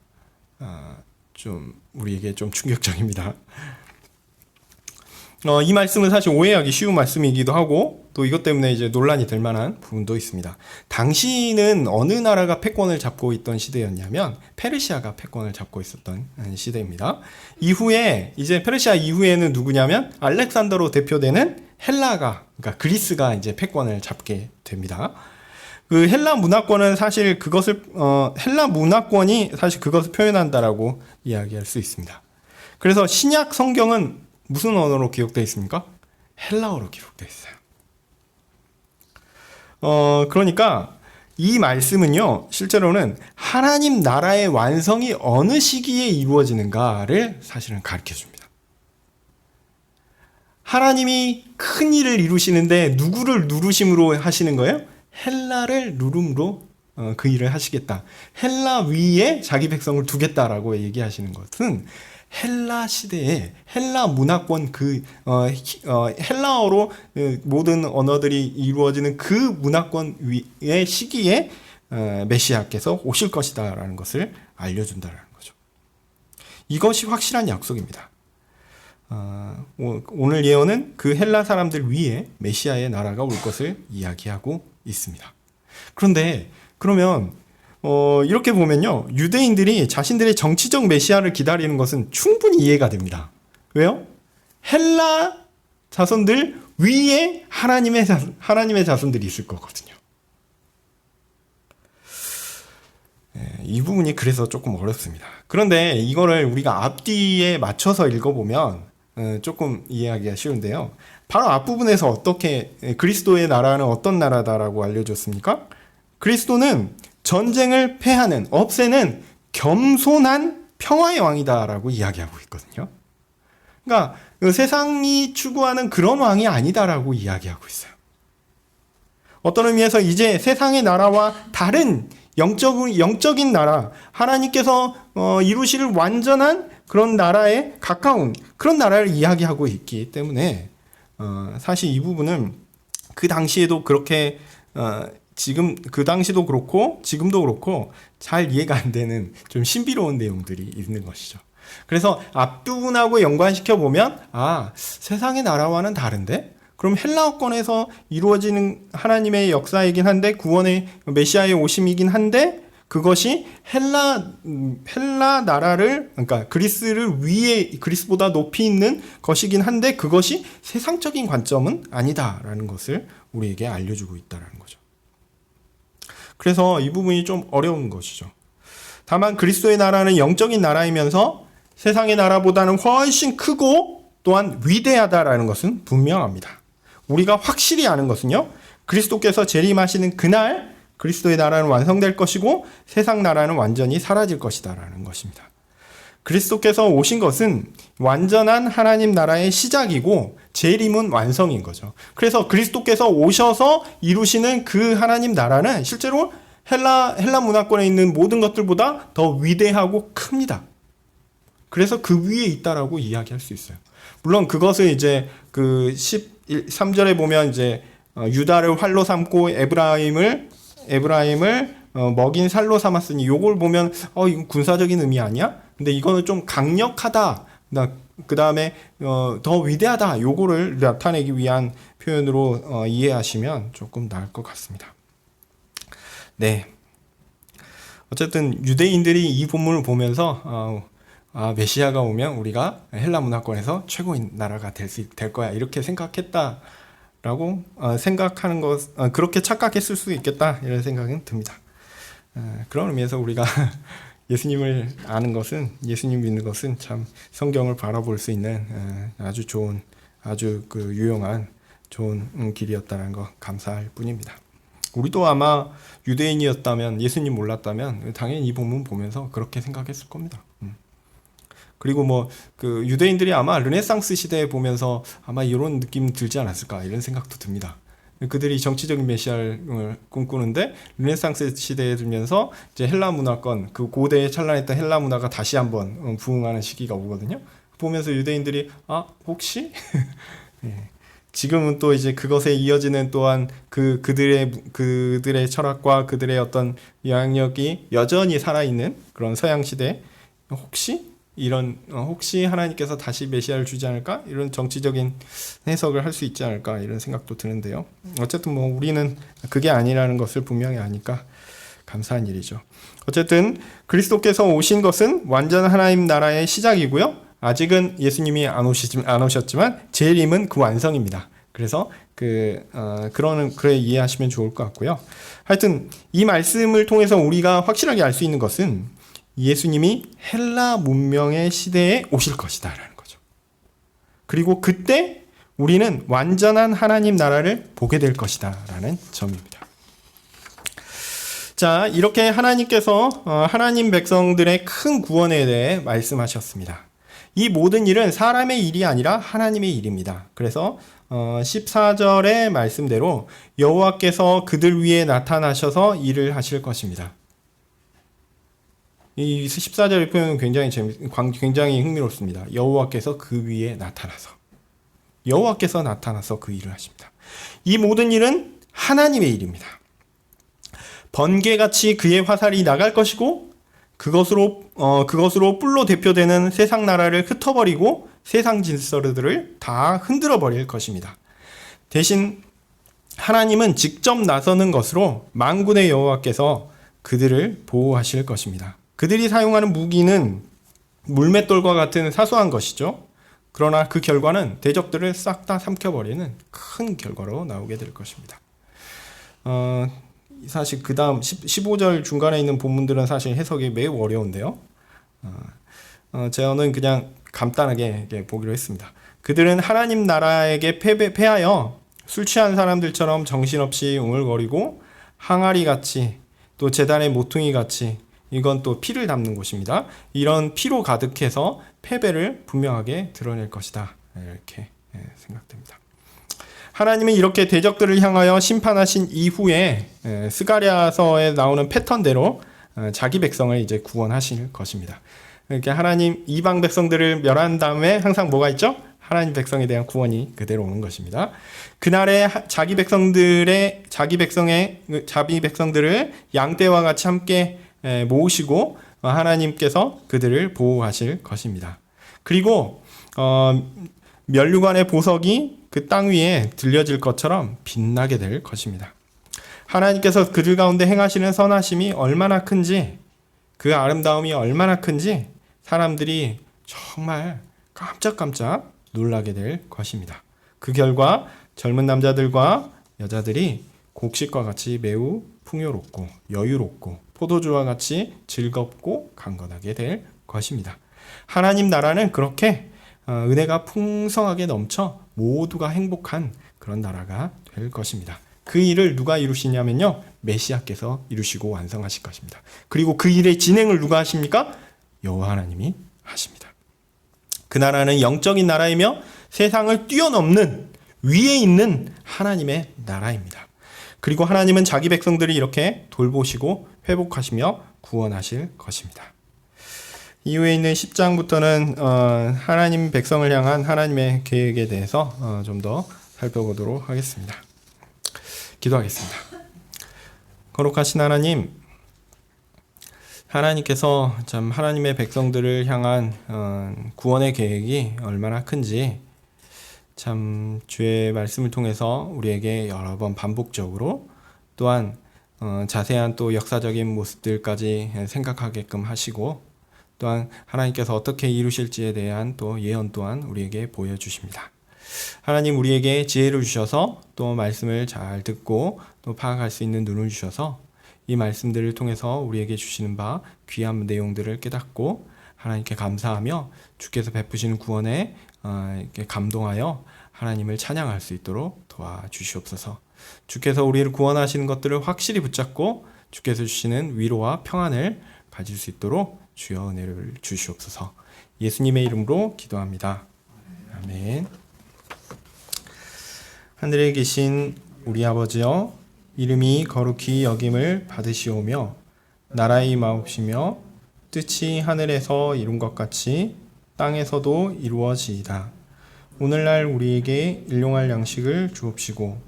좀 우리에게 좀 충격적입니다. 이 말씀은 사실 오해하기 쉬운 말씀이기도 하고 또 이것 때문에 이제 논란이 될 만한 부분도 있습니다. 당시는 어느 나라가 패권을 잡고 있던 시대였냐면 페르시아가 패권을 잡고 있었던 시대입니다. 이후에 이제 페르시아 이후에는 누구냐면 알렉산더로 대표되는 그러니까 그리스가 이제 패권을 잡게 됩니다. 그 헬라 문화권은 사실 헬라 문화권이 사실 그것을 표현한다라고 이야기할 수 있습니다. 그래서 신약 성경은 무슨 언어로 기록되어 있습니까? 헬라어로 기록되어 있어요. 그러니까 이 말씀은요, 실제로는 하나님 나라의 완성이 어느 시기에 이루어지는가를 사실은 가르쳐 줍니다. 하나님이 큰 일을 이루시는데 누구를 누르심으로 하시는 거예요? 헬라를 누름으로 그 일을 하시겠다. 헬라 위에 자기 백성을 두겠다라고 얘기하시는 것은 헬라 시대에 헬라 문화권 헬라어로 모든 언어들이 이루어지는 그 문화권 위의 시기에 메시아께서 오실 것이다라는 것을 알려준다라는 거죠. 이것이 확실한 약속입니다. 오늘 예언은 그 헬라 사람들 위에 메시아의 나라가 올 것을 이야기하고 있습니다. 그런데 그러면 이렇게 보면요, 유대인들이 자신들의 정치적 메시아를 기다리는 것은 충분히 이해가 됩니다. 왜요? 헬라 자손들 위에 하나님의 자손들이 있을 거거든요. 이 부분이 그래서 조금 어렵습니다. 그런데 이거를 우리가 앞뒤에 맞춰서 읽어보면 조금 이해하기가 쉬운데요. 바로 앞부분에서 어떻게 그리스도의 나라는 어떤 나라다라고 알려줬습니까? 그리스도는 전쟁을 패하는, 없애는 겸손한 평화의 왕이다라고 이야기하고 있거든요. 그러니까 세상이 추구하는 그런 왕이 아니다라고 이야기하고 있어요. 어떤 의미에서 이제 세상의 나라와 다른 영적인 나라, 하나님께서 이루실 완전한 그런 나라에 가까운 그런 나라를 이야기하고 있기 때문에 사실 이 부분은 그 당시에도 그렇게 지금 그 당시도 그렇고 지금도 그렇고 잘 이해가 안 되는 좀 신비로운 내용들이 있는 것이죠. 그래서 앞부분하고 연관시켜 보면 세상의 나라와는 다른데 그럼 헬라어권에서 이루어지는 하나님의 역사이긴 한데 구원의 메시아의 오심이긴 한데 그것이 헬라 나라를 그러니까 그리스를 위에 그리스보다 높이 있는 것이긴 한데 그것이 세상적인 관점은 아니다라는 것을 우리에게 알려주고 있다라는 거죠. 그래서 이 부분이 좀 어려운 것이죠. 다만 그리스도의 나라는 영적인 나라이면서 세상의 나라보다는 훨씬 크고 또한 위대하다라는 것은 분명합니다. 우리가 확실히 아는 것은요, 그리스도께서 재림하시는 그날 그리스도의 나라는 완성될 것이고 세상 나라는 완전히 사라질 것이다라는 것입니다. 그리스도께서 오신 것은 완전한 하나님 나라의 시작이고 재림은 완성인 거죠. 그래서 그리스도께서 오셔서 이루시는 그 하나님 나라는 실제로 헬라 문화권에 있는 모든 것들보다 더 위대하고 큽니다. 그래서 그 위에 있다라고 이야기할 수 있어요. 물론 그것을 이제 그 13절에 보면 이제 유다를 활로 삼고 에브라임을 먹인 살로 삼았으니 요걸 보면 이건 군사적인 의미 아니야? 근데 이거는 좀 강력하다. 그 다음에 더 위대하다. 요거를 나타내기 위한 표현으로 이해하시면 조금 나을 것 같습니다. 네. 어쨌든 유대인들이 이 본문을 보면서 메시아가 오면 우리가 헬라 문화권에서 최고인 나라가 될 거야. 이렇게 생각했다라고 생각하는 것, 그렇게 착각했을 수 있겠다. 이런 생각은 듭니다. 그런 의미에서 우리가 예수님을 아는 것은, 예수님 믿는 것은 참 성경을 바라볼 수 있는 아주 좋은, 아주 그 유용한 좋은 길이었다는 거 감사할 뿐입니다. 우리도 아마 유대인이었다면, 예수님 몰랐다면 당연히 이 본문 보면서 그렇게 생각했을 겁니다. 그리고 그 유대인들이 아마 르네상스 시대에 보면서 아마 이런 느낌 들지 않았을까 이런 생각도 듭니다. 그들이 정치적인 메시아를 꿈꾸는데 르네상스 시대에 들면서 이제 헬라 문화권, 그 고대에 찬란했던 헬라 문화가 다시 한번 부흥하는 시기가 오거든요. 보면서 유대인들이 혹시 네. 지금은 또 이제 그것에 이어지는 또한 그들의 철학과 그들의 어떤 영향력이 여전히 살아있는 그런 서양 시대, 혹시 하나님께서 다시 메시아를 주지 않을까? 이런 정치적인 해석을 할 수 있지 않을까? 이런 생각도 드는데요. 어쨌든 우리는 그게 아니라는 것을 분명히 아니까 감사한 일이죠. 어쨌든 그리스도께서 오신 것은 완전 하나님 나라의 시작이고요. 아직은 예수님이 안 오셨지만 재림은 그 완성입니다. 그래서 그래 이해하시면 좋을 것 같고요. 하여튼 이 말씀을 통해서 우리가 확실하게 알 수 있는 것은 예수님이 헬라 문명의 시대에 오실 것이다 라는 거죠. 그리고 그때 우리는 완전한 하나님 나라를 보게 될 것이다 라는 점입니다. 자, 이렇게 하나님께서 하나님 백성들의 큰 구원에 대해 말씀하셨습니다. 이 모든 일은 사람의 일이 아니라 하나님의 일입니다. 그래서 14절의 말씀대로 여호와께서 그들 위에 나타나셔서 일을 하실 것입니다. 이 14절의 표현은 굉장히 흥미롭습니다. 여호와께서 그 위에 나타나서 그 일을 하십니다. 이 모든 일은 하나님의 일입니다. 번개같이 그의 화살이 나갈 것이고 그것으로 뿔로 대표되는 세상 나라를 흩어버리고 세상 질서들을 다 흔들어 버릴 것입니다. 대신 하나님은 직접 나서는 것으로 만군의 여호와께서 그들을 보호하실 것입니다. 그들이 사용하는 무기는 물맷돌과 같은 사소한 것이죠. 그러나 그 결과는 대적들을 싹 다 삼켜버리는 큰 결과로 나오게 될 것입니다. 사실 그 다음 15절 중간에 있는 본문들은 사실 해석이 매우 어려운데요. 저는 그냥 간단하게 보기로 했습니다. 그들은 하나님 나라에게 패하여 술 취한 사람들처럼 정신없이 웅얼거리고 항아리같이 또 제단의 모퉁이같이, 이건 또 피를 담는 곳입니다. 이런 피로 가득해서 패배를 분명하게 드러낼 것이다. 이렇게 생각됩니다. 하나님은 이렇게 대적들을 향하여 심판하신 이후에 스가랴서에 나오는 패턴대로 자기 백성을 이제 구원하실 것입니다. 이렇게 하나님 이방 백성들을 멸한 다음에 항상 뭐가 있죠? 하나님 백성에 대한 구원이 그대로 오는 것입니다. 그날에 자기 백성들을 양떼와 같이 함께 모으시고 하나님께서 그들을 보호하실 것입니다. 그리고 면류관의 보석이 그 땅 위에 들려질 것처럼 빛나게 될 것입니다. 하나님께서 그들 가운데 행하시는 선하심이 얼마나 큰지, 그 아름다움이 얼마나 큰지 사람들이 정말 깜짝깜짝 놀라게 될 것입니다. 그 결과 젊은 남자들과 여자들이 곡식과 같이 매우 풍요롭고 여유롭고 포도주와 같이 즐겁고 강건하게 될 것입니다. 하나님 나라는 그렇게 은혜가 풍성하게 넘쳐 모두가 행복한 그런 나라가 될 것입니다. 그 일을 누가 이루시냐면요, 메시아께서 이루시고 완성하실 것입니다. 그리고 그 일의 진행을 누가 하십니까? 여호와 하나님이 하십니다. 그 나라는 영적인 나라이며 세상을 뛰어넘는 위에 있는 하나님의 나라입니다. 그리고 하나님은 자기 백성들을 이렇게 돌보시고 회복하시며 구원하실 것입니다. 이후에 있는 10장부터는 하나님 백성을 향한 하나님의 계획에 대해서 좀 더 살펴보도록 하겠습니다. 기도하겠습니다. 거룩하신 하나님, 하나님께서 참 하나님의 백성들을 향한 구원의 계획이 얼마나 큰지 참 주의 말씀을 통해서 우리에게 여러 번 반복적으로 또한 자세한 또 역사적인 모습들까지 생각하게끔 하시고 또한 하나님께서 어떻게 이루실지에 대한 또 예언 또한 우리에게 보여주십니다. 하나님, 우리에게 지혜를 주셔서 또 말씀을 잘 듣고 또 파악할 수 있는 눈을 주셔서 이 말씀들을 통해서 우리에게 주시는 바 귀한 내용들을 깨닫고 하나님께 감사하며 주께서 베푸시는 구원에 감동하여 하나님을 찬양할 수 있도록 도와주시옵소서. 주께서 우리를 구원하시는 것들을 확실히 붙잡고 주께서 주시는 위로와 평안을 가질 수 있도록 주여 은혜를 주시옵소서. 예수님의 이름으로 기도합니다. 아멘. 하늘에 계신 우리 아버지여, 이름이 거룩히 여김을 받으시오며 나라의 임하옵시며 뜻이 하늘에서 이룬 것 같이 땅에서도 이루어지이다. 오늘날 우리에게 일용할 양식을 주옵시고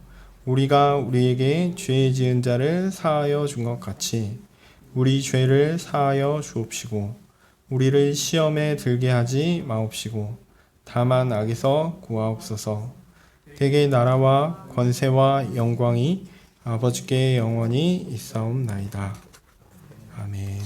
우리가 우리에게 죄 지은 자를 사하여 준 것 같이 우리 죄를 사하여 주옵시고 우리를 시험에 들게 하지 마옵시고 다만 악에서 구하옵소서. 대개 나라와 권세와 영광이 아버지께 영원히 있사옵나이다. 아멘.